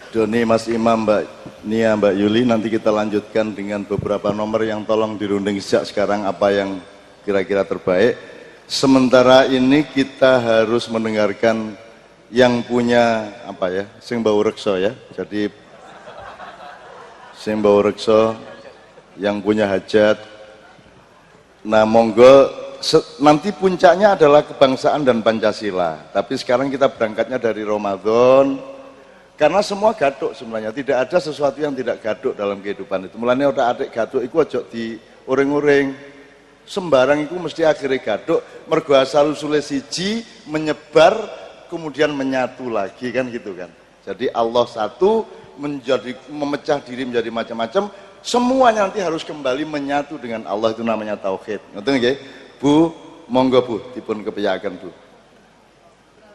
Doni, Mas Imam, Mbak Nia, Mbak Yuli. Nanti kita lanjutkan dengan beberapa nomor yang tolong dirunding sejak sekarang apa yang kira-kira terbaik. Sementara ini kita harus mendengarkan yang punya apa ya, sing bau rekso ya. Jadi sing bau rekso yang punya hajat. Nah, monggo nanti puncaknya adalah kebangsaan dan Pancasila. Tapi sekarang kita berangkatnya dari Ramadan. Karena semua gaduk sebenarnya, tidak ada sesuatu yang tidak gaduk dalam kehidupan itu. Mulanya udah adik gaduk itu ojo di uring-uring. Sembarang itu mesti akhirnya gaduk, mergo asal usule siji, menyebar, kemudian menyatu lagi kan gitu kan. Jadi Allah satu, memecah diri menjadi macam-macam, semuanya nanti harus kembali menyatu dengan Allah, itu namanya tauhid. Ngerti nggih? Bu, monggo Bu, dipun kepiyakan Bu.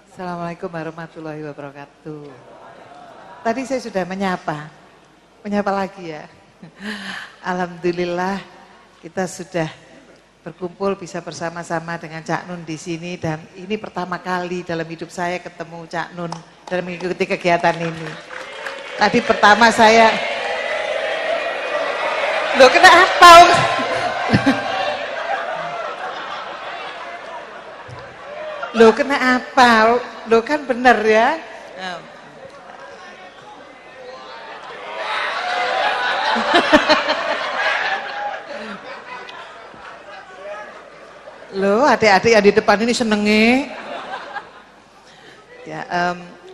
Assalamualaikum warahmatullahi wabarakatuh. Tadi saya sudah menyapa lagi ya. Alhamdulillah kita sudah berkumpul bisa bersama-sama dengan Cak Nun di sini, dan ini pertama kali dalam hidup saya ketemu Cak Nun dalam mengikuti kegiatan ini. Tadi pertama saya, loh kenapa? Loh kenapa? Loh kan bener ya. Loh adik-adik yang di depan ini senenge. Ya,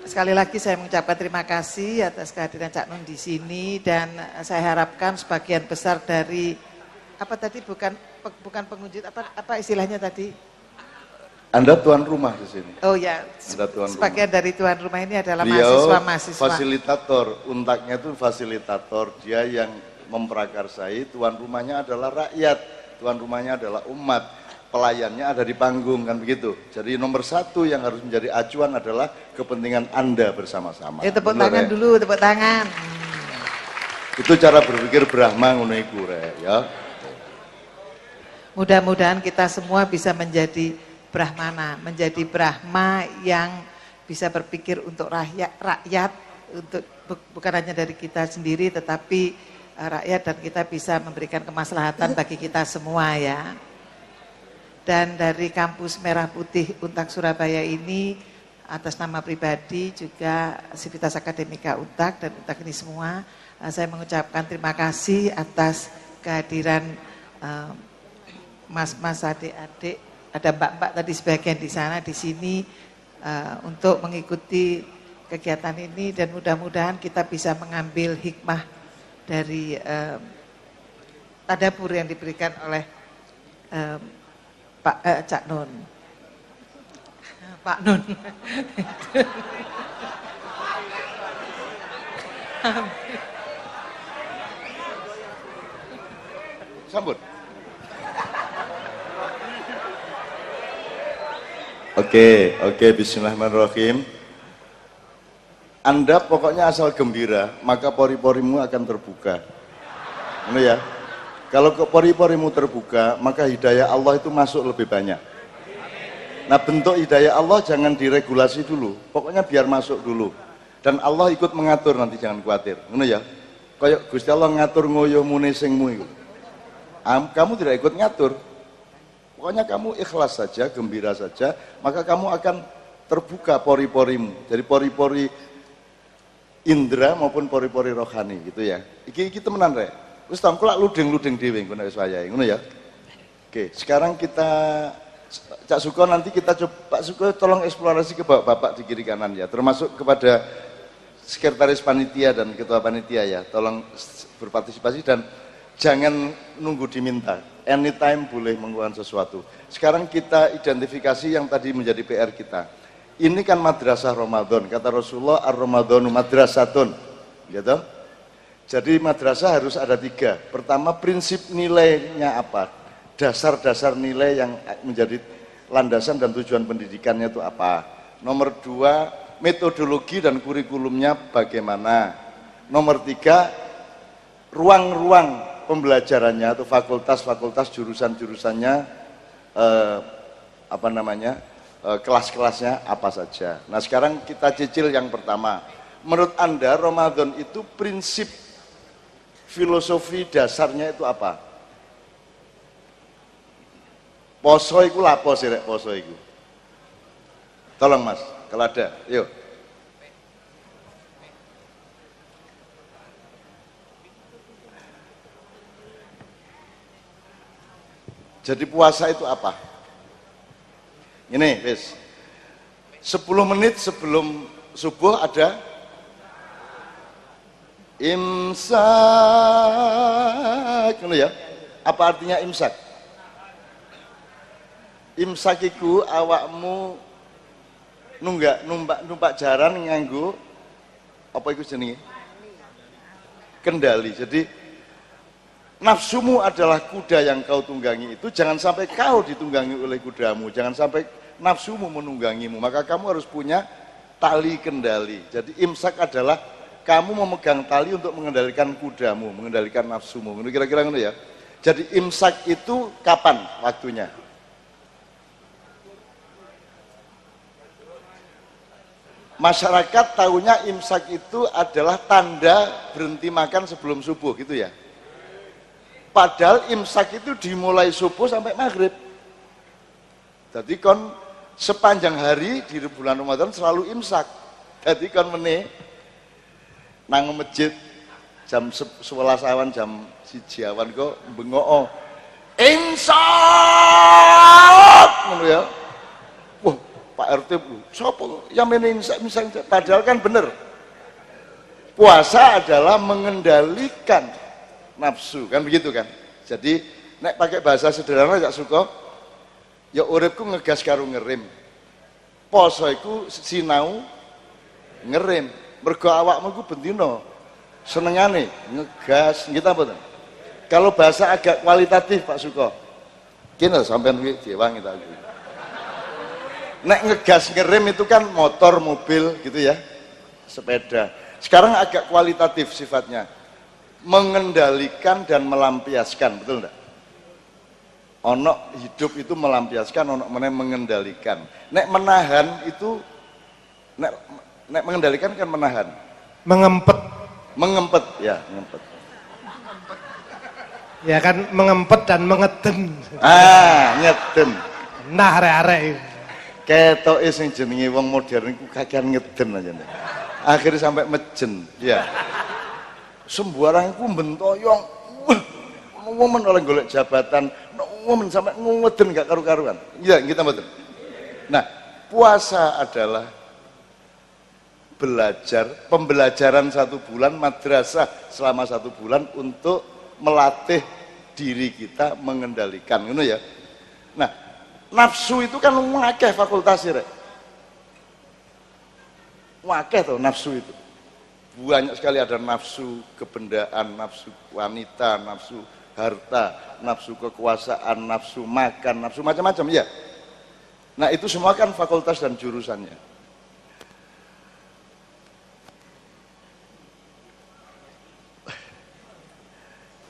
sekali lagi saya mengucapkan terima kasih atas kehadiran Cak Nun di sini dan saya harapkan sebagian besar dari apa tadi bukan pengunjung apa istilahnya tadi? Anda tuan rumah di sini. Oh ya, sebagian dari tuan rumah ini adalah mahasiswa-mahasiswa. Fasilitator, untaknya itu fasilitator, dia yang memprakarsai, tuan rumahnya adalah rakyat, tuan rumahnya adalah umat, pelayannya ada di panggung, kan begitu. Jadi nomor satu yang harus menjadi acuan adalah kepentingan Anda bersama-sama. Tepuk tangan dulu, tepuk tangan. Itu cara berpikir Brahma ngono iku ya. Mudah-mudahan kita semua bisa menjadi Brahmana, menjadi Brahma yang bisa berpikir untuk rakyat, untuk bukan hanya dari kita sendiri, tetapi rakyat dan kita bisa memberikan kemaslahatan bagi kita semua ya. Dan dari kampus Merah Putih Untak Surabaya ini, atas nama pribadi juga Sivitas Akademika Untak dan Untak ini semua, saya mengucapkan terima kasih atas kehadiran mas-mas, adik-adik, ada mbak-mbak tadi sebagian di sana, di sini untuk mengikuti kegiatan ini dan mudah-mudahan kita bisa mengambil hikmah dari tadabbur yang diberikan oleh Pak Cak Nun. Pak Nun. Sambut. Oke, bismillahirrahmanirrahim. Anda pokoknya asal gembira, maka pori-porimu akan terbuka. Ini ya. Kalau pori-porimu terbuka, maka hidayah Allah itu masuk lebih banyak. Nah, bentuk hidayah Allah jangan diregulasi dulu, pokoknya biar masuk dulu. Dan Allah ikut mengatur, nanti jangan khawatir. Ini ya. Kayak Gusti Allah ngatur ngoyo mune singmu itu. Kamu tidak ikut ngatur. Pokoknya kamu ikhlas saja, gembira saja, maka kamu akan terbuka pori-porimu. Jadi pori-pori indera maupun pori-pori rohani gitu ya. Iki temenan rek. Wis tangku lak ludeng-ludeng dhewe ngono wis wayahe, ngono ya. Oke, sekarang kita Cak Suko nanti kita coba Pak Suko tolong eksplorasi ke Bapak di kiri kanan ya, termasuk kepada sekretaris panitia dan ketua panitia ya. Tolong berpartisipasi dan jangan nunggu diminta. Anytime boleh mengeluarkan sesuatu. Sekarang kita identifikasi yang tadi menjadi PR kita. Ini kan madrasah Ramadan. Kata Rasulullah, ar-Ramadhanu madrasatun. Gitu. Jadi madrasah harus ada 3. Pertama, prinsip nilainya apa? Dasar-dasar nilai yang menjadi landasan dan tujuan pendidikannya itu apa? Nomor 2, metodologi dan kurikulumnya bagaimana? Nomor 3, ruang-ruang pembelajarannya atau fakultas-fakultas jurusan-jurusannya kelas-kelasnya apa saja. Nah, sekarang kita cicil yang pertama. Menurut Anda Ramadan itu prinsip filosofi dasarnya itu apa? Poso iku lapo sih rek poso iku? Tolong Mas, kalau ada, yuk. Jadi puasa itu apa? Ini, wis. 10 menit sebelum subuh ada imsak. Ya. Apa artinya imsak? Imsak iku awakmu numpak jaran nganggo apa iku jenenge? Kendali. Jadi nafsumu adalah kuda yang kau tunggangi itu, jangan sampai kau ditunggangi oleh kudamu, jangan sampai nafsumu menunggangimu, maka kamu harus punya tali kendali. Jadi imsak adalah kamu memegang tali untuk mengendalikan kudamu, mengendalikan nafsumu, kira-kira gitu ya. Jadi imsak itu kapan waktunya? Masyarakat tahunya imsak itu adalah tanda berhenti makan sebelum subuh gitu ya. Padahal imsak itu dimulai subuh sampai maghrib. Jadi kon sepanjang hari di bulan Ramadan selalu imsak. Jadi kan meneh nang masjid jam 11 awan jam 1 awan kok bengok imsak ngono ya. Wah, Pak RT sapa yang mene imsak padahal kan bener. Puasa adalah mengendalikan nafsu, kan begitu kan? Jadi nek pakai bahasa sederhana gak suka ya uripku ngegas karo ngerem. Poso iku sinau ngerem. Mergo awakmu iku bendina senengane ngegas gitu apa tuh? Kalau bahasa agak kualitatif Pak Suko. Kene sampean kuwi diwangi tak aku. Nek ngegas ngerem itu kan motor, mobil gitu ya. Sepeda. Sekarang agak kualitatif sifatnya. Mengendalikan dan melampiaskan, betul enggak? Ono hidup itu melampiaskan, ono mengendalikan. Nek menahan itu nek mengendalikan kan menahan. Mengempet. Mengempet, ya, mengempet. Ya kan mengempet dan mengeden. Ngeden. Nah, arek-arek. Ketoke sing jenenge wong modern iku kakean ngeden aja. Akhirnya sampai mejen, ya. Sembarang iku bentoyong. Women oleh golek jabatan, women sampai ngeden gak karu-karuan. Iya, kita betul. Nah, puasa adalah belajar, pembelajaran 1 bulan, madrasah selama 1 bulan untuk melatih diri kita mengendalikan, ngono ya. Nah, nafsu itu kan akeh fakultas rek. Akeh tuh nafsu itu. Banyak sekali ada nafsu kebendaan, nafsu wanita, nafsu harta, nafsu kekuasaan, nafsu makan, nafsu macam-macam ya. Nah, itu semua kan fakultas dan jurusannya.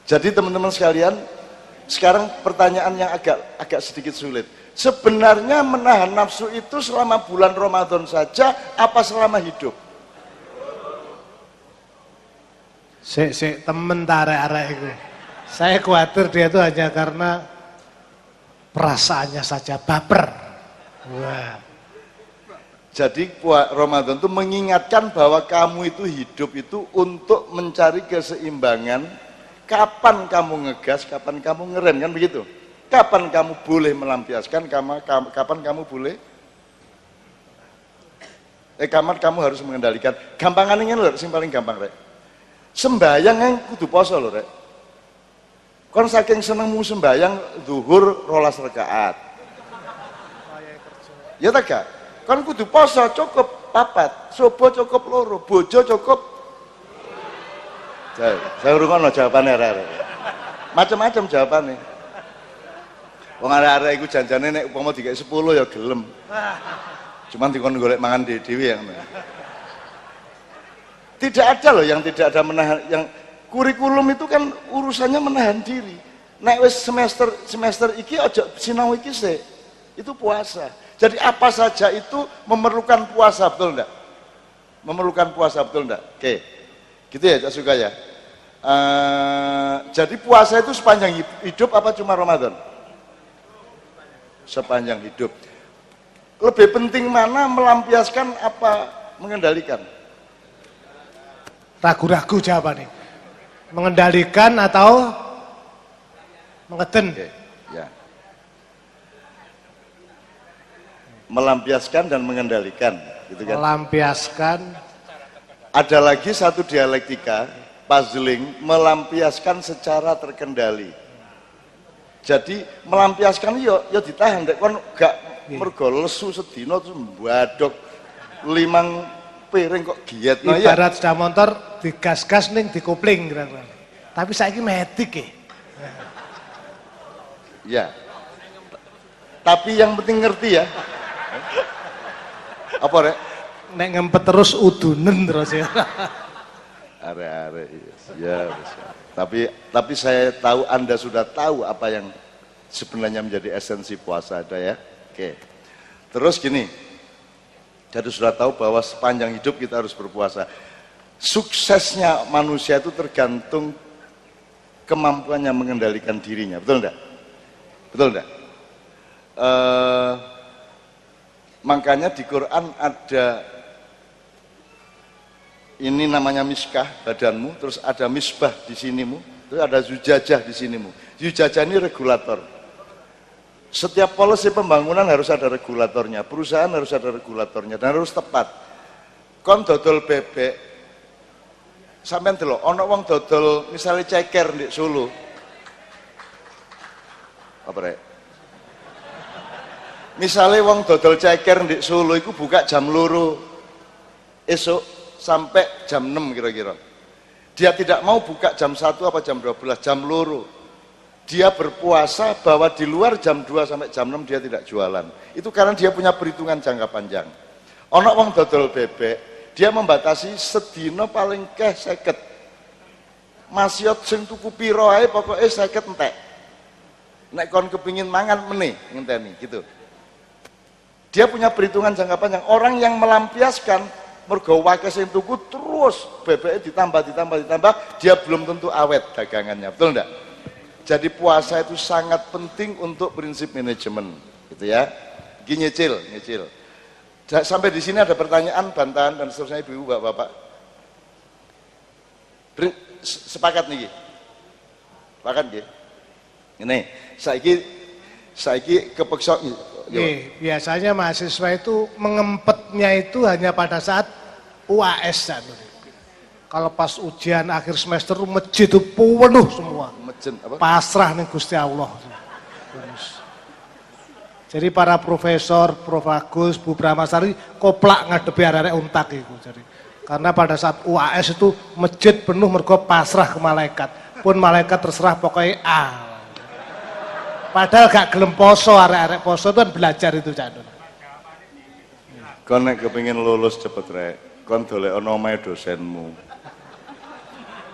Jadi teman-teman sekalian, sekarang pertanyaan yang agak sedikit sulit. Sebenarnya menahan nafsu itu selama bulan Ramadan saja apa selama hidup? Sik temen arek-arek itu. Saya khawatir dia itu hanya karena perasaannya saja baper. Wah. Jadi Ramadan itu mengingatkan bahwa kamu itu hidup itu untuk mencari keseimbangan. Kapan kamu ngegas, kapan kamu ngerem, kan begitu? Kapan kamu boleh melampiaskan, kapan kamu boleh kapan kamu harus mengendalikan. Gampangan ini lho, sing paling gampang rek. Sembayang yang kudu poso lho rek. Kon saking senengmu sembayang zuhur 12 rakaat. Ya tak gak? Kon kudu poso cukup 4, subuh cukup 2, bojo cukup. Saya urungono jawabannya arek-arek. Macam-macam jawabannya. Wong arek-arek iku janjane nek upama dikek 10 ya gelem. Cuman dikon golek mangan dhewe yang. Tidak ada loh yang tidak ada menahan, yang kurikulum itu kan urusannya menahan diri. Nek wis semester iki aja sinau iki sik. Itu puasa. Jadi apa saja itu memerlukan puasa, betul enggak? Memerlukan puasa, betul enggak? Oke. Gitu ya, Cak Suka ya. Jadi puasa itu sepanjang hidup apa cuma Ramadan? Sepanjang hidup. Lebih penting mana melampiaskan apa mengendalikan? Ragu-ragu jawabannya. Mengendalikan atau mengeden? Oke, ya. Melampiaskan dan mengendalikan, gitu kan? Melampiaskan. Ada lagi satu dialektika, puzzling, melampiaskan secara terkendali. Jadi melampiaskan yo ditahan, dek kon gak mergo lesu sedina terus mbadok 5 piring kok giat. Ibarat sepeda motor digas-gas ning dikopling kira-kira. Tapi saiki metik ya. Tapi yang penting ngerti ya. Apa rek? Nek ngempet terus udunen terus ya. Are-are ya. Tapi saya tahu Anda sudah tahu apa yang sebenarnya menjadi esensi puasa ada ya. Oke. Terus gini. Jadi sudah tahu bahwa sepanjang hidup kita harus berpuasa. Suksesnya manusia itu tergantung kemampuannya mengendalikan dirinya, betul enggak? Betul enggak? Makanya di Quran ada ini namanya miskah badanmu, terus ada misbah di sinimu, terus ada zujajah di sinimu. Zujajah ini regulator. Setiap polisi pembangunan harus ada regulatornya, perusahaan harus ada regulatornya dan harus tepat. Kon dodol bebek, sampean delok ana wong dodol misalnya ceker di Solo. Apa rek? Misalnya wong dodol ceker di Solo itu buka jam 2 esok sampai jam 6 kira-kira. Dia tidak mau buka jam 1 apa jam 12, jam 2. Dia berpuasa bahwa di luar jam 2 sampai jam 6 dia tidak jualan. Itu karena dia punya perhitungan jangka panjang. Ono wong dodol bebek, dia membatasi sedina paling keh 50. Masyot sing tuku piro ae pokoke 50 entek. Nek kon kepingin mangan meneh ngenteni gitu. Dia punya perhitungan jangka panjang. Orang yang melampiaskan mergo wakil sing tuku terus bebeknya ditambah, dia belum tentu awet dagangannya. Betul enggak? Jadi puasa itu sangat penting untuk prinsip manajemen, gitu ya. Gini nyicil. Sampai di sini ada pertanyaan, bantahan dan seterusnya ibu-ibu, bapak-bapak. Sepakat nih, sepakat nggih. Ini, saiki kepeksa. Biasanya mahasiswa itu mengempetnya itu hanya pada saat UAS. Kalau pas ujian akhir semester masjid itu penuh semua. Pasrah nih Gusti Allah. Jadi para profesor, Prof Agus, Bu Pramasari koplak ngadepi arek untak itu. Jadi karena pada saat UAS itu masjid penuh mergo pasrah ke malaikat. Pun malaikat terserah pokoknya A. Padahal gak gelem poso, arek-arek poso itu kan belajar itu Cak Nun. Kon nek kepengin lulus cepet rek, kon dolekno omahe dosenmu.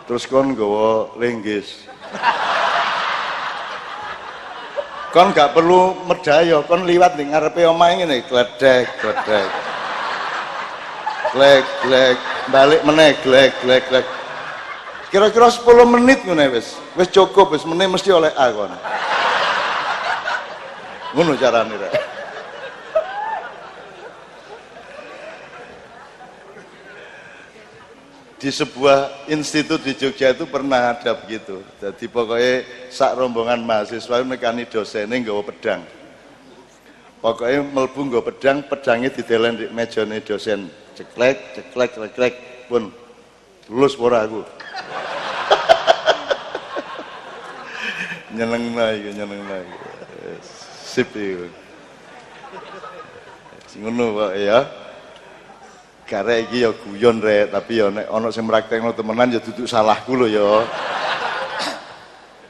Terus kon nggawa linggis. Kon gak perlu medaya, kon liwat ning ngarepe omahe ngene, gledek. Glek, balik meneh glek. Kira-kira 10 menit ngene wis cukup, wis meneh mesti oleh A kon. Ngono carane rek. Di sebuah institut di Jogja itu pernah ada begitu. Jadi pokoknya sak rombongan mahasiswa nekani dosennya nggawa pedang. Pokoknya melbu nggawa pedang, pedangnya didelen di mejane dosen. Ceklek, pun lulus ora aku. nyeneng lagi. Sip iki. Sing ngono Pak ya. Karek iki ya guyon rek, tapi ya nek ana sing praktekno temenan ya duduk salahku lho ya.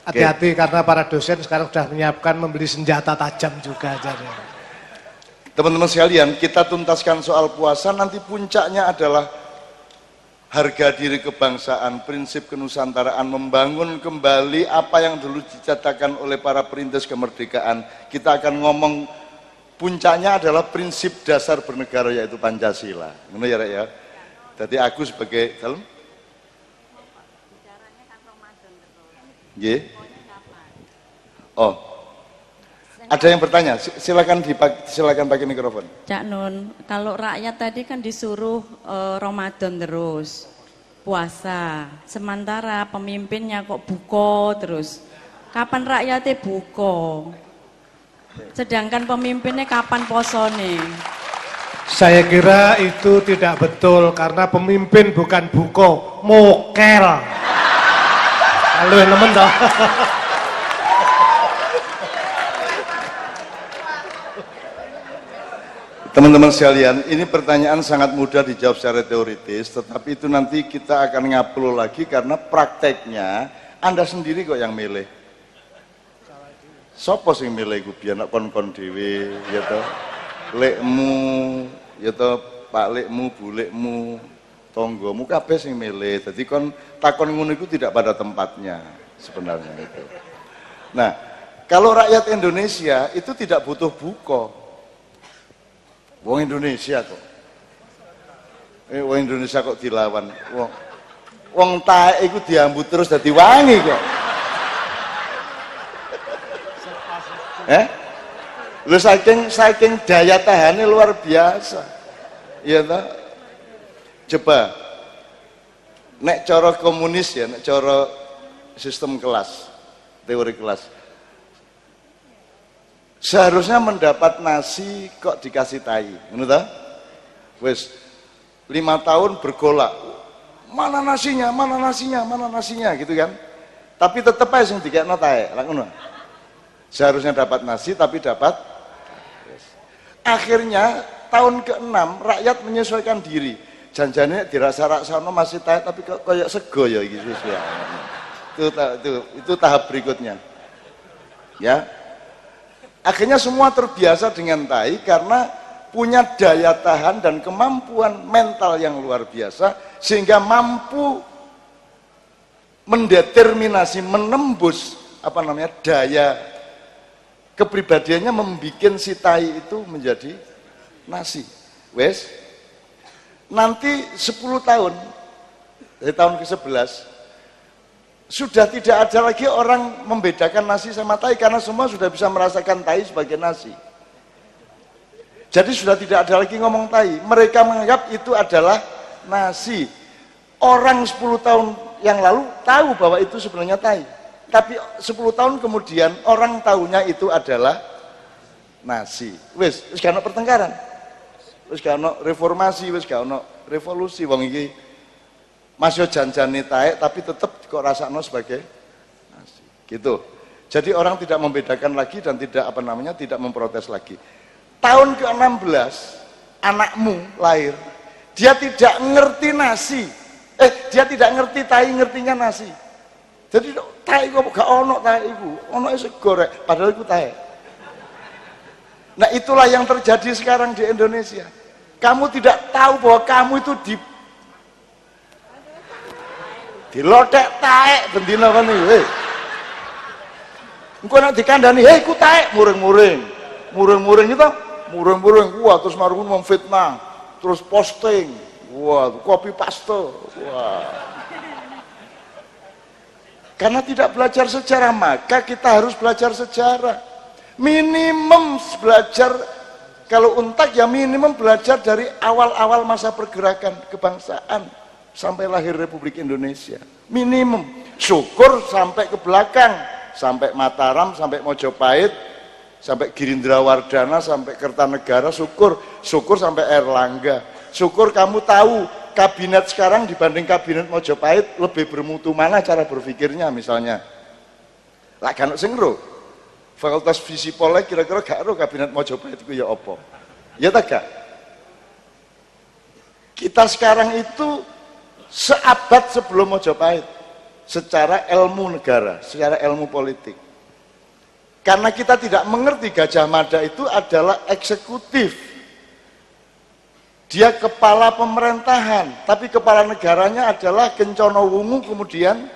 Hati-hati karena para dosen sekarang sudah menyiapkan membeli senjata tajam juga jadi. Teman-teman sekalian, kita tuntaskan soal puasa, nanti puncaknya adalah harga diri kebangsaan, prinsip kenusantaraan, membangun kembali apa yang dulu diciptakan oleh para perintis kemerdekaan. Kita akan ngomong puncaknya adalah prinsip dasar bernegara yaitu Pancasila. Ngono ya Rek ya. Jadi aku sebagai kalem. Nggih. Oh. Ada yang bertanya? Silakan pakai mikrofon. Cak Nun, kalau rakyat tadi kan disuruh Ramadan terus puasa. Sementara pemimpinnya kok buko terus. Kapan rakyatnya buko? Sedangkan pemimpinnya kapan posone? Saya kira itu tidak betul karena pemimpin bukan buko, mokel. Halo teman toh. Teman-teman sekalian, ini pertanyaan sangat mudah dijawab secara teoritis, tetapi itu nanti kita akan ngaplo lagi karena prakteknya Anda sendiri kok yang milih. Sopo sing milih iku biyen nek kon-kon dhewe ya to. Lekmu ya to, Pak lekmu, Bu lekmu, tanggamu kabeh sing milih. Dadi kon takon ngono iku tidak pada tempatnya sebenarnya itu. Nah, kalau rakyat Indonesia itu tidak butuh buko. Wong Indonesia kok. Wong Indonesia kok dilawan. Wong taek iku diambut terus dadi wangi kok. Lho saking daya tahannya luar biasa. Iya toh? Coba nek cara komunis ya, nek cara sistem kelas, teori kelas. Seharusnya mendapat nasi kok dikasih tai, ngono ta? Wis 5 tahun bergolak. Mana nasinya, mana nasinya, mana nasinya gitu kan. Tapi tetep aja sing dikekno tae, lha ngono. Seharusnya dapat nasi tapi dapat. Akhirnya tahun ke-6 rakyat menyesuaikan diri. Janjane dirasa-rasano masih tae tapi kok kayak sego ya iki ya. Itu tahap berikutnya. Ya. Akhirnya semua terbiasa dengan tai karena punya daya tahan dan kemampuan mental yang luar biasa sehingga mampu mendeterminasi, menembus daya kepribadiannya membuat si tai itu menjadi nasi. Wes, nanti 10 tahun dari tahun ke-11 sudah tidak ada lagi orang membedakan nasi sama tai karena semua sudah bisa merasakan tai sebagai nasi. Jadi sudah tidak ada lagi ngomong tai. Mereka menganggap itu adalah nasi. Orang 10 tahun yang lalu tahu bahwa itu sebenarnya tai. Tapi 10 tahun kemudian orang tahunya itu adalah nasi. Wis gak ono pertengkaran. Wis gak ono reformasi, wis gak ono revolusi wong iki. Masih janjane taek tapi tetap kok rasakno sebagai nasi. Gitu. Jadi orang tidak membedakan lagi dan tidak tidak memprotes lagi. Tahun ke-16 anakmu lahir, dia tidak ngerti nasi. Dia tidak ngerti tai, ngertinya nasi. Jadi tai kok gak ono tai iku, ono sego rek, padahal iku tai. Nah, itulah yang terjadi sekarang di Indonesia. Kamu tidak tahu bahwa kamu itu dilotek taek bendina kan iki. Engko nek dikandani, "Hei ku taek," muring-muring. Muring-muring itu, muring-muring wah terus marung memfitnah, terus posting. Wah, copy paste. Wah. Karena tidak belajar sejarah, maka kita harus belajar sejarah. Minimum belajar, kalau untak ya minimum belajar dari awal-awal masa pergerakan kebangsaan sampai lahir Republik Indonesia. Minimum. Syukur sampai ke belakang, sampai Mataram, sampai Mojopahit, sampai Girindrawardana, sampai Kertanegara, syukur sampai Erlangga. Syukur kamu tahu kabinet sekarang dibanding kabinet Mojopahit lebih bermutu mana cara berpikirnya misalnya. Lah kan sing ro. Fakultas Visipol kira-kira gak ro kabinet Mojopahit itu ya apa? Ya tak gak? Kita sekarang itu seabad sebelum Mojopahit secara ilmu negara, secara ilmu politik. Karena kita tidak mengerti Gajah Mada itu adalah eksekutif. Dia kepala pemerintahan, tapi kepala negaranya adalah Kencono Wungu kemudian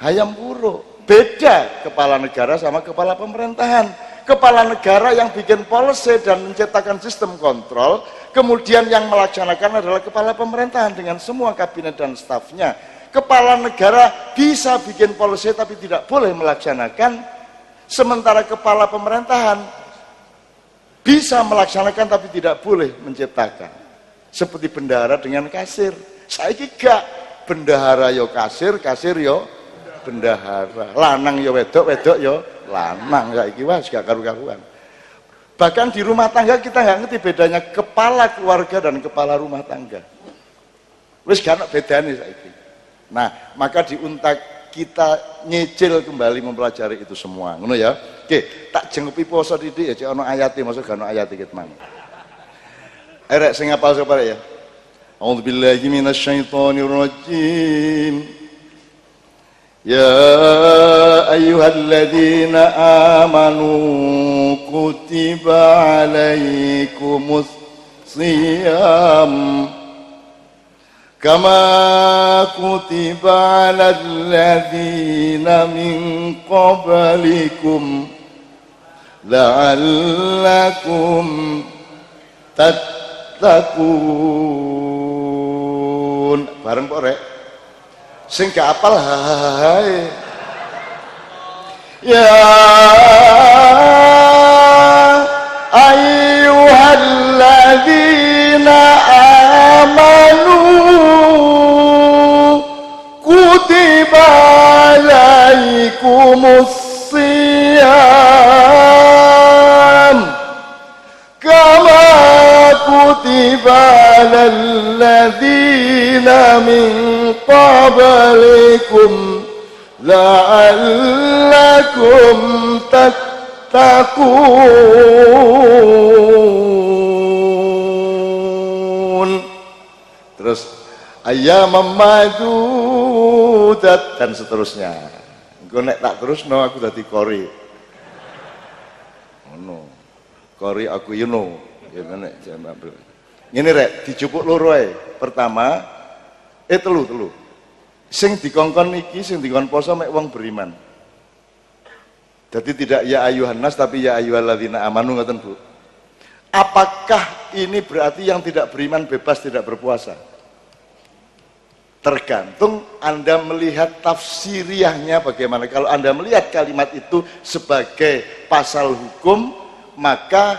Hayam Wuruk. Beda kepala negara sama kepala pemerintahan. Kepala negara yang bikin policy dan menciptakan sistem kontrol, kemudian yang melaksanakan adalah kepala pemerintahan dengan semua kabinet dan stafnya. Kepala negara bisa bikin policy tapi tidak boleh melaksanakan, sementara kepala pemerintahan bisa melaksanakan tapi tidak boleh menciptakan. Seperti bendahara dengan kasir. Saiki gak bendahara yo kasir, kasir yo bendahara. Lanang yo wedok, wedok yo lanang. Saiki wis gak karu-karuan. Bahkan di rumah tangga kita nggak ngerti bedanya kepala keluarga dan kepala rumah tangga. Wis gak ono bedane saiki. Nah, maka di Untak kita nyicil kembali mempelajari itu semua. Ngono ya. Oke, tak jengkepi poso didik ya cek ono ayate, masuk gak ono ayate ket mang. Erek sing hafal sapa ya? A'udzubillahi minasyaitonir rajim. Ya ayyuhalladzina amanu kutiba alaikumus shiyam kama kutiba alal ladzina min qablikum la'allakum tattaqun. Bareng kok rek sing gak apal hai ya ayyuhalladzina amanu kutiba alaikumus siyam kama kutiba alal ladzina min qablikum la'allakum tattaqun. Terus ayyamam ma'dudat dan seterusnya. Engko nek tak terusno aku dadi kori. Ngono. Kori aku yuno. Ngene rek dijupuk loro ae. Pertama telu. Sing dikongkon iki sing dikon poso mek wong beriman. Jadi tidak ya ayuhan nas tapi ya ayyuhalladzina amanu, ngoten Bu. Apakah ini berarti yang tidak beriman bebas tidak berpuasa? Tergantung Anda melihat tafsiriahnya bagaimana. Kalau Anda melihat kalimat itu sebagai pasal hukum, maka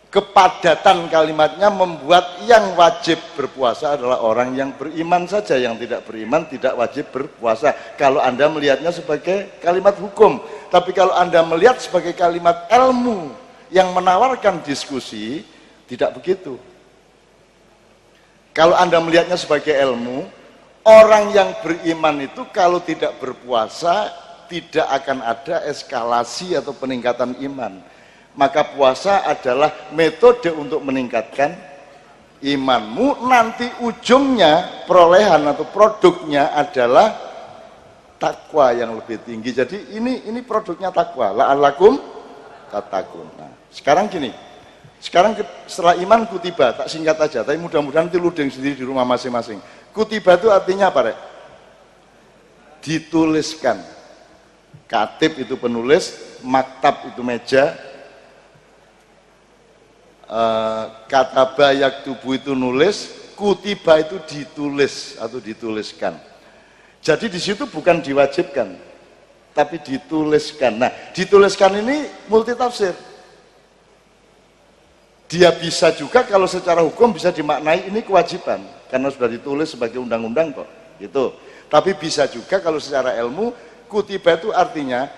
kepadatan kalimatnya membuat yang wajib berpuasa adalah orang yang beriman saja, yang tidak beriman tidak wajib berpuasa. Kalau Anda melihatnya sebagai kalimat hukum, tapi kalau Anda melihat sebagai kalimat ilmu yang menawarkan diskusi, tidak begitu. Kalau Anda melihatnya sebagai ilmu, orang yang beriman itu kalau tidak berpuasa tidak akan ada eskalasi atau peningkatan iman. Maka puasa adalah metode untuk meningkatkan imanmu. Nanti ujungnya perolehan atau produknya adalah takwa yang lebih tinggi. Jadi ini produknya takwa. La'allakum tattaqun. Nah, sekarang gini. Sekarang setelah iman kutiba, tak singkat aja, tapi mudah-mudahan itu ludeng sendiri di rumah masing-masing. Kutiba itu artinya apa, Rek? Dituliskan. Katib itu penulis, maktab itu meja, kataba yaktubu itu nulis, kutiba itu ditulis atau dituliskan. Jadi di situ bukan diwajibkan, tapi dituliskan. Nah, dituliskan ini multi tafsir. Dia bisa juga kalau secara hukum bisa dimaknai ini kewajiban karena sudah ditulis sebagai undang-undang kok, gitu. Tapi bisa juga kalau secara ilmu kutiba itu artinya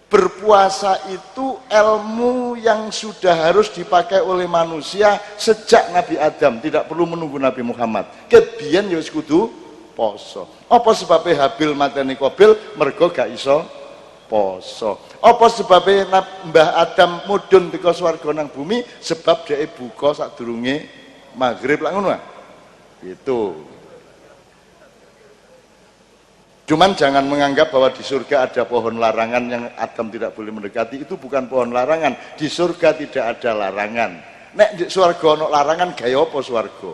berpuasa itu ilmu yang sudah harus dipakai oleh manusia sejak Nabi Adam, tidak perlu menunggu Nabi Muhammad. Kebiyen ya wis kudu poso. Apa sebabnya Habil mateni Qabil? Mergo gak iso poso. Apa sebabnya Mbah Adam mudhun teka swarga nang bumi? Sebab dhek buka sadurunge maghrib lak ngono. Itu. Cuman jangan menganggap bahwa di surga ada pohon larangan yang Adam tidak boleh mendekati. Itu bukan pohon larangan. Di surga tidak ada larangan. Nek di swarga ono larangan gaya apa swarga?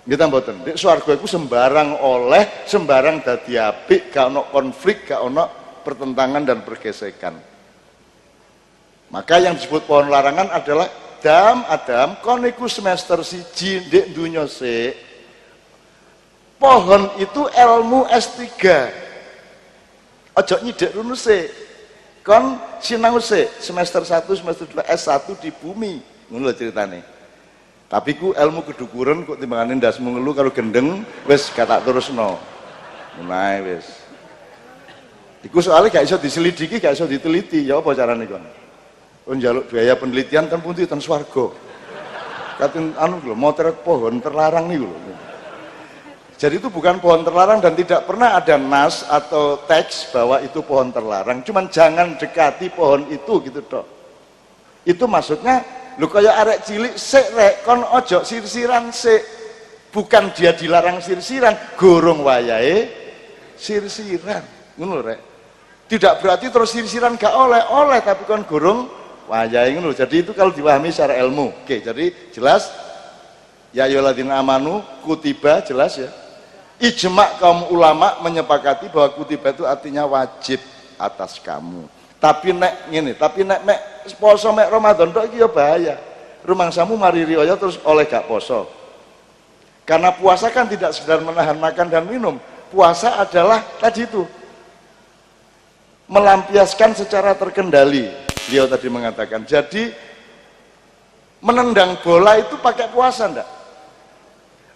Nggih ta mboten. Di swarga iku sembarang oleh, sembarang dadi apik, gak ono konflik, gak ono pertentangan dan pergesekan. Maka yang disebut pohon larangan adalah Adam, kon iku semester 1 ndek donya sik. Pohon itu ilmu S3. Ojo nyidek runu sik. Kon sinau sik semester 1, semester 2, S1 di bumi. Ngono lho ceritane. Tapi ku ilmu kedukuran kok timbangane ndasmu ngelu karo gendeng wis gak tak terusno. Mulai wis. Iku soalnya gak iso diselidiki, gak iso diteliti. Ya apa carane kon? Kon njaluk biaya penelitian ten pundi ten swarga. Katen anu lho, motret pohon terlarang niku lho. Jadi itu bukan pohon terlarang dan tidak pernah ada nas atau teks bahwa itu pohon terlarang. Cuman jangan dekati pohon itu gitu tok. Itu maksudnya lu kaya arek cilik sik rek kon ojo sirsiran sik. Bukan dia dilarang sirsiran, gorong wayahe sirsiran. Ngono rek. Tidak berarti terus sirsiran gak oleh tapi kon gorong wayahe ngono. Jadi itu kalau dipahami secara ilmu. Oke, jadi jelas ya ayyuhalladzina amanu kutiba jelas ya. Ijma kaum ulama menyepakati bahwa kutiba itu artinya wajib atas kamu. Tapi nek poso mek Ramadan tok iki ya bahaya. Rumangsamu mari riyo terus oleh gak poso. Karena puasa kan tidak sekedar menahan makan dan minum. Puasa adalah tadi itu melampiaskan secara terkendali. Beliau tadi mengatakan. Jadi menendang bola itu pakai puasa ndak?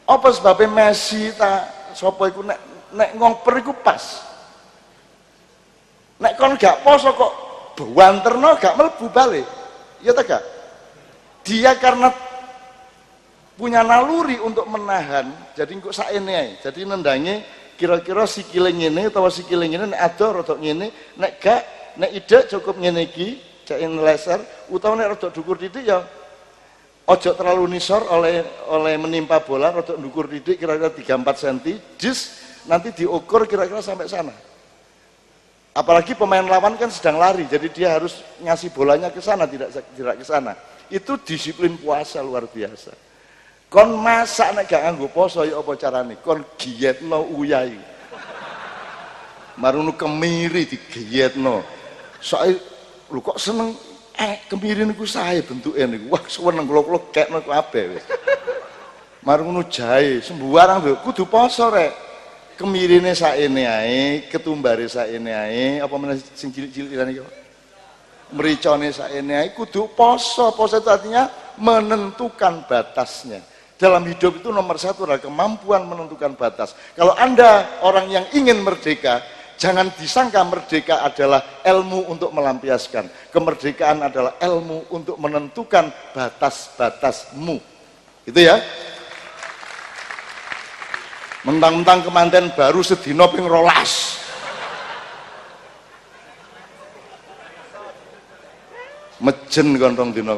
Apa sebabnya Messi ta sapa iku nek ngoper iku pas. Nek kon gak poso kok banterno gak mlebu balik. Ya ta gak? Dia karena punya naluri untuk menahan, jadi engko sakene ae. Jadi nendange kira-kira sikile ngene utawa sikile ngene nek ado rada ngene, nek gak nek ide cukup ngene iki, cek leser utawa nek rada dhukur titik ya ojo terlalu nisor oleh menimpa bola rada ndukur titik kira-kira 3-4 cm, jus nanti diukur kira-kira sampai sana. Apalagi pemain lawan kan sedang lari, jadi dia harus ngasih bolanya ke sana, tidak ke sana. Itu disiplin puasa luar biasa. Kon masak nek gak nganggo poso ya apa carane? Kon gietno uyai. Marunu kemiri digietno. Soale lho kok seneng kemiri niku sae bentuke niku. Wah seneng kula kekno kabeh wis. Marunu jahe sembarang lho kudu poso rek. Kemirine sakene ae, ketumbare sakene ae, apa meneh sing cilik-cilik iki? Mericone sakene ae kudu poso. Poso itu artinya menentukan batasnya. Dalam hidup itu nomor satu adalah kemampuan menentukan batas. Kalau Anda orang yang ingin merdeka, jangan disangka merdeka adalah ilmu untuk melampiaskan. Kemerdekaan adalah ilmu untuk menentukan batas-batasmu. Gitu ya. Mentang-mentang kemanten baru sedina ping 12. Mejen kon rong dina.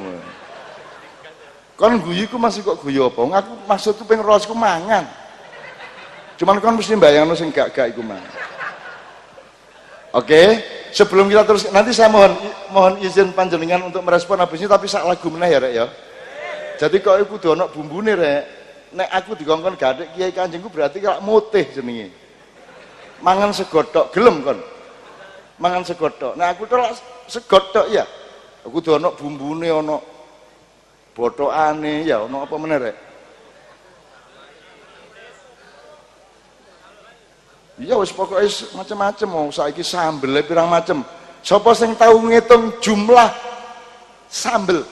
Kon guyu ku masih kok guyu apa? Aku maksudku ping 12 ku mangan. Cuman kon mesti mbayangno sing gak iku mangan. Oke, sebelum kita terus nanti saya mohon izin panjenengan untuk merespon habis ini tapi sak lagu meneh ya rek ya. Jadi kok iku kudu ana bumbune rek. Nek aku dikongkon gadek Kiai Kanjengku berarti kalau mutih jenenge. Mangan segodok gelem kon. Mangan segodok. Nah aku tolak segodok ya. Aku kudu ana bumbune ana bothokane ya ana apa meneh rek. Iya wis pokoke macam-macam mau saiki sambele pirang macam. Sapa sing tahu ngitung jumlah sambel?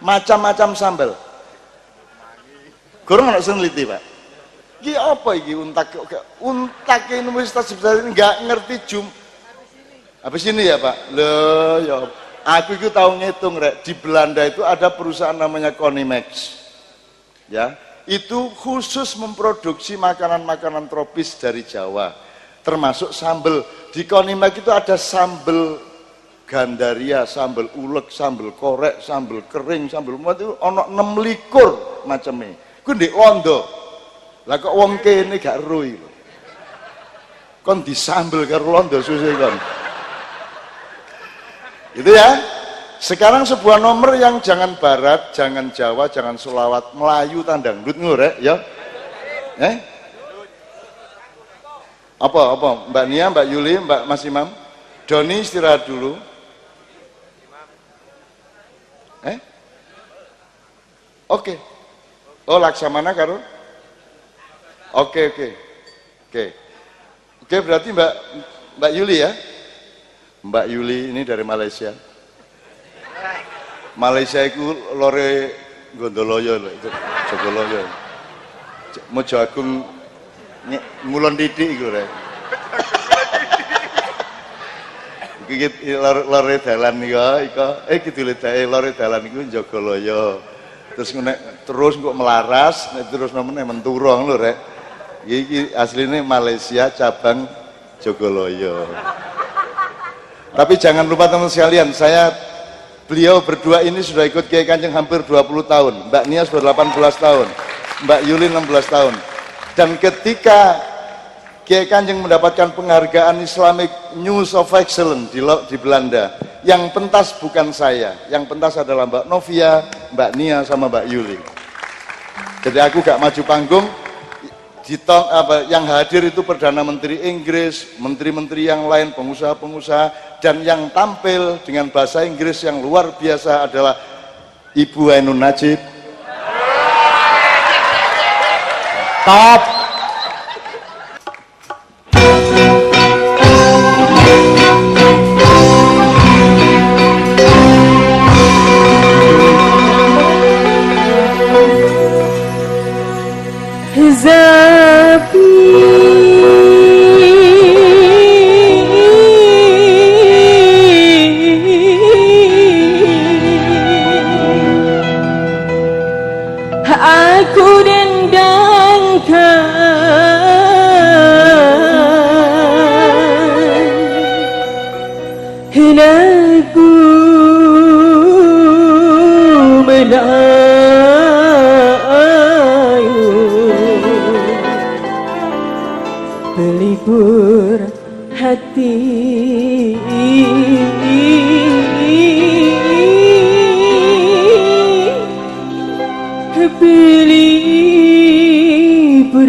Macam-macam sambel. Kurang anak seneliti Pak. Iki apa iki untak Universitas Besar ini nggak ngerti habis ini ya Pak. Loh ya aku itu tahu ngitung rek di Belanda itu ada perusahaan namanya Konimax. Ya, itu khusus memproduksi makanan-makanan tropis dari Jawa. Termasuk sambel. Di Konimax itu ada sambel gandaria, sambel ulek, sambel korek, sambel kering, sambel itu ono 26 macamnya. Ku ndek londo. Lah kok wong kene gak ero iki. Kon disambel karo londo susah kon. Itu ya. Sekarang sebuah nomor yang jangan barat, jangan Jawa, jangan Sulawat, Melayu tandangdut ngono rek ya. Apa? Mbak Nia, Mbak Yuli, Mbak Mas Imam. Doni istirahat dulu. Oke. Oh Laksamana karo? Oke, berarti Mbak Yuli ya? Mbak Yuli ini dari Malaysia. Malaysia itu lore Gondoloyo itu Jogoloyo. Mojo Agung ngulon titik iku rek. Iki lore dalan iki kidule dae lore dalan iku Jogoloyo. Terus kok melaras, terus namanya menturong lho rek. Iki aslinya Malaysia cabang Jogoloyo. Tapi jangan lupa teman sekalian, beliau berdua ini sudah ikut Kiai Kanjeng hampir 20 tahun. Mbak Nia sudah 18 tahun, Mbak Yuli 16 tahun. Dan ketika Kiai Kanjeng mendapatkan penghargaan Islamic News of Excellence di Belanda, yang pentas bukan saya, yang pentas adalah Mbak Novia, Mbak Nia sama Mbak Yuli. Jadi aku gak maju panggung, yang hadir itu Perdana Menteri Inggris, menteri-menteri yang lain, pengusaha-pengusaha, dan yang tampil dengan bahasa Inggris yang luar biasa adalah Ibu Ainun Najib. Top. aku dendangkan aku Melayu pelipur hati pelipur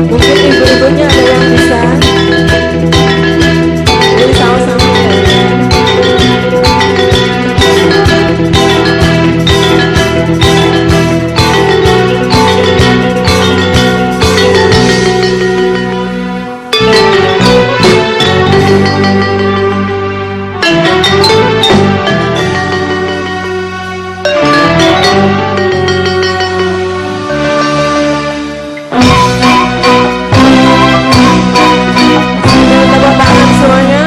mungkin ibu-ibunya ada yang bisa jadi sama-sama ya. Tepuk tangan semuanya.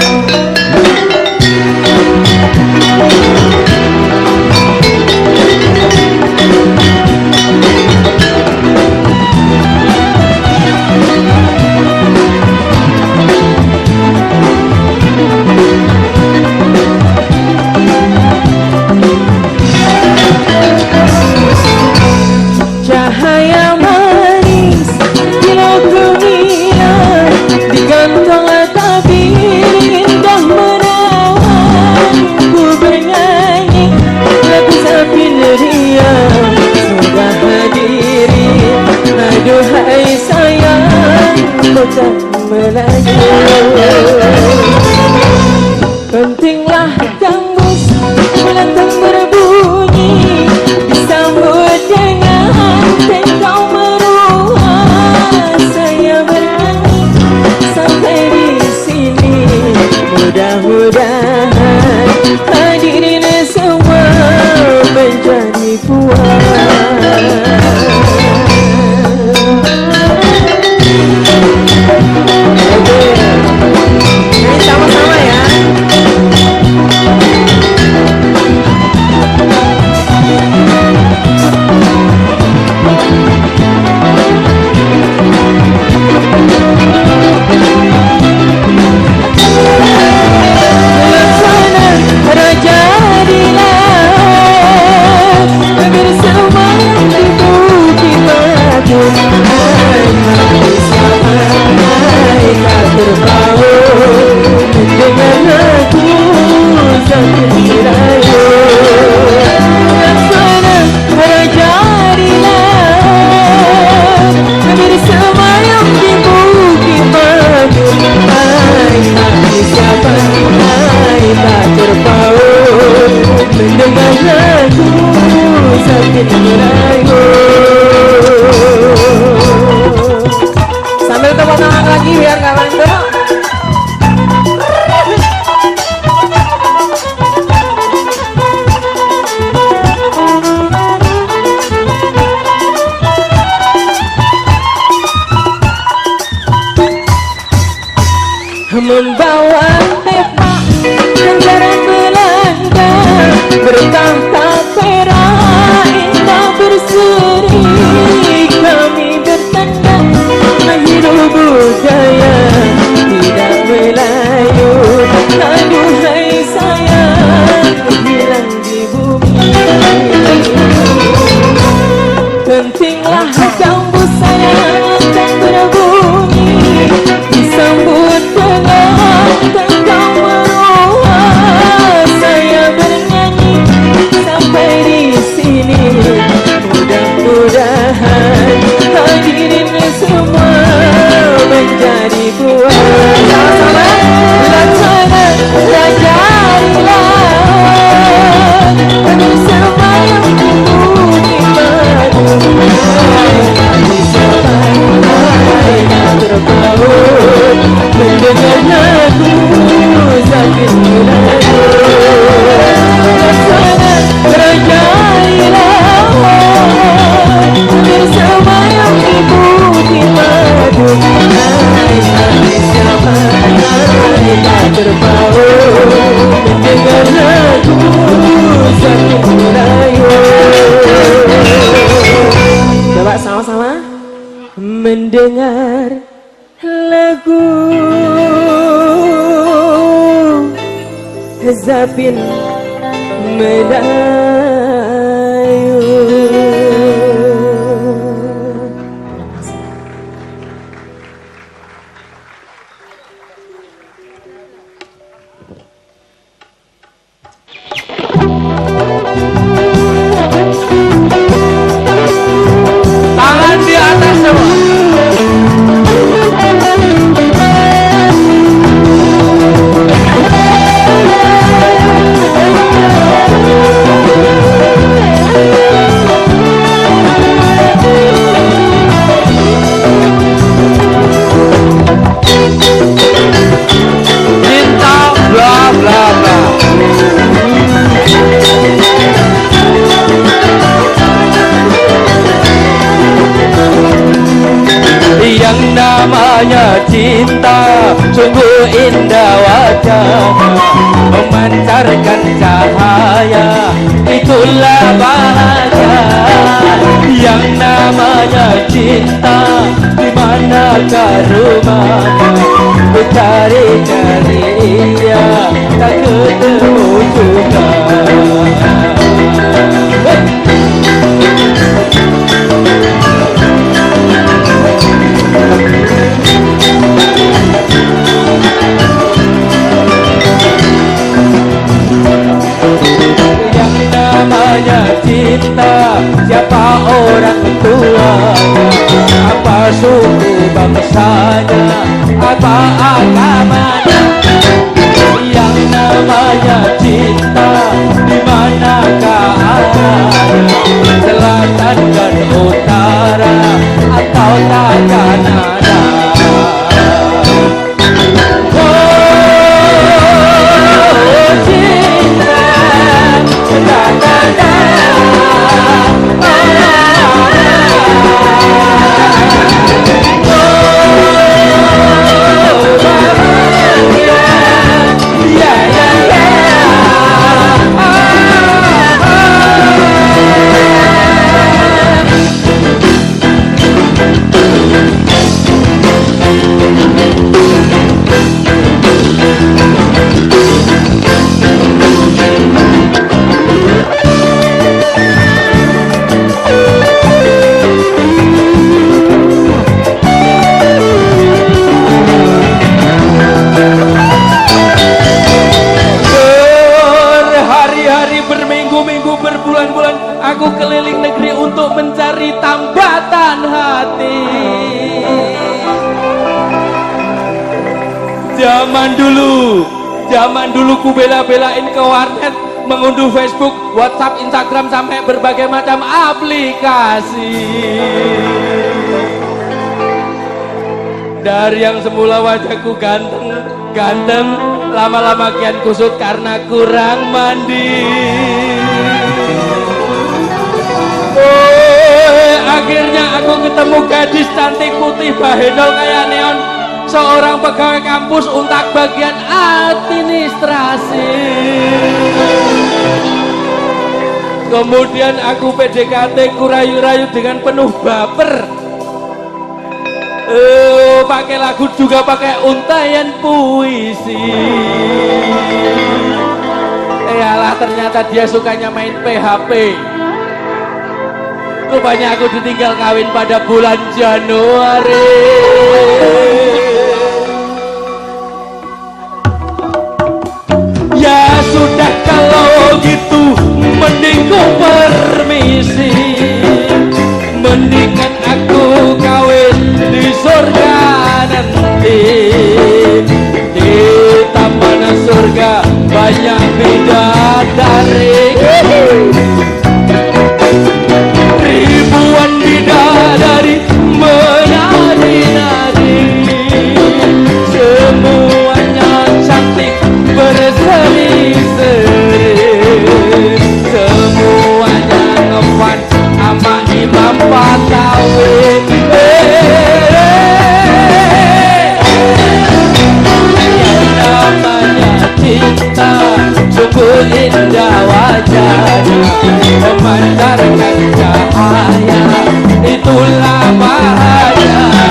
Cahaya manis di lagu Milan digantung tabir indah menawan ku bernyanyi lagu Sapineria sudah hadiri aduhai sayang kota Melayu pentinglah gambus melantang berbunyi disambut dengan tengkau meruah saya berani sampai di sini mudah-mudahan hadirin semua menjadi puas. Oke, sama-sama ya. Laksana raja dilan bersama di bukit batu sampai tak terpaut dengan aku sakit dirayu. Laksana raja dilan bersama di bukit batu siapa tak terpaut mendengar lagu sakit merayu. Sambil tepuk tangan lagi biar gak mandek. Membawa tepak negara Belanda bertahta perak indah berseri kami bertanda menghirup budaya tidak Melayu aduhai sayang hilang di bumi pentinglah gambus sayang dan berbunyi disambut dengan mendengar lagu Zapin Melayu. Tangan di atas semua. Cinta bla bla bla. Yang namanya cinta sungguh indah wajahnya, memancarkan cahaya, itulah bahagia. Yang namanya cinta, di manakah rumahnya? Ku cari-cari ia, tak ketemu juga. Yang namanya cinta, siapa orang tuanya, apa suku bangsanya, apa agamanya. Yang namanya cinta, di manakah arahnya, selatan dan utara, atau takkan ada. Berbulan-bulan aku keliling negeri untuk mencari tambatan hati. Zaman dulu ku bela-belain ke warnet, mengunduh Facebook, WhatsApp, Instagram, sampai berbagai macam aplikasi. Dari yang semula wajahku ganteng, lama-lama kian kusut karena kurang mandi. Akhirnya aku ketemu gadis cantik putih bahenol kayak neon, seorang pegawai kampus untak bagian administrasi. Kemudian aku PDKT, kurayu-rayu dengan penuh baper. Pakai lagu juga, pakai untayan puisi. Yalah, ternyata dia sukanya main PHP. Rupanya aku ditinggal kawin pada bulan Januari. Ya sudah kalau gitu, mending ku permisi. Mendingan aku kawin di surga nanti. Di taman surga banyak bidadari. Ribuan bidadari menari-nari, semuanya cantik berseri-seri, semuanya ngefan sama Imam Patawi. Yang namanya cinta sungguh indah wajahnya, memancarkan cahaya, itulah bahagia.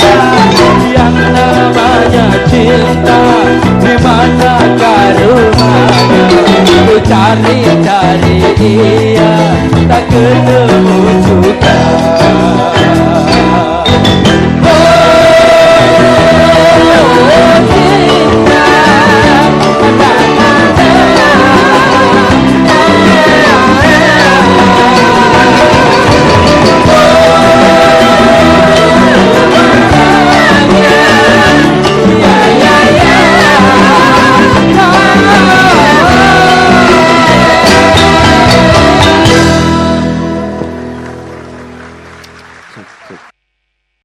cari-cari dia tak ketemu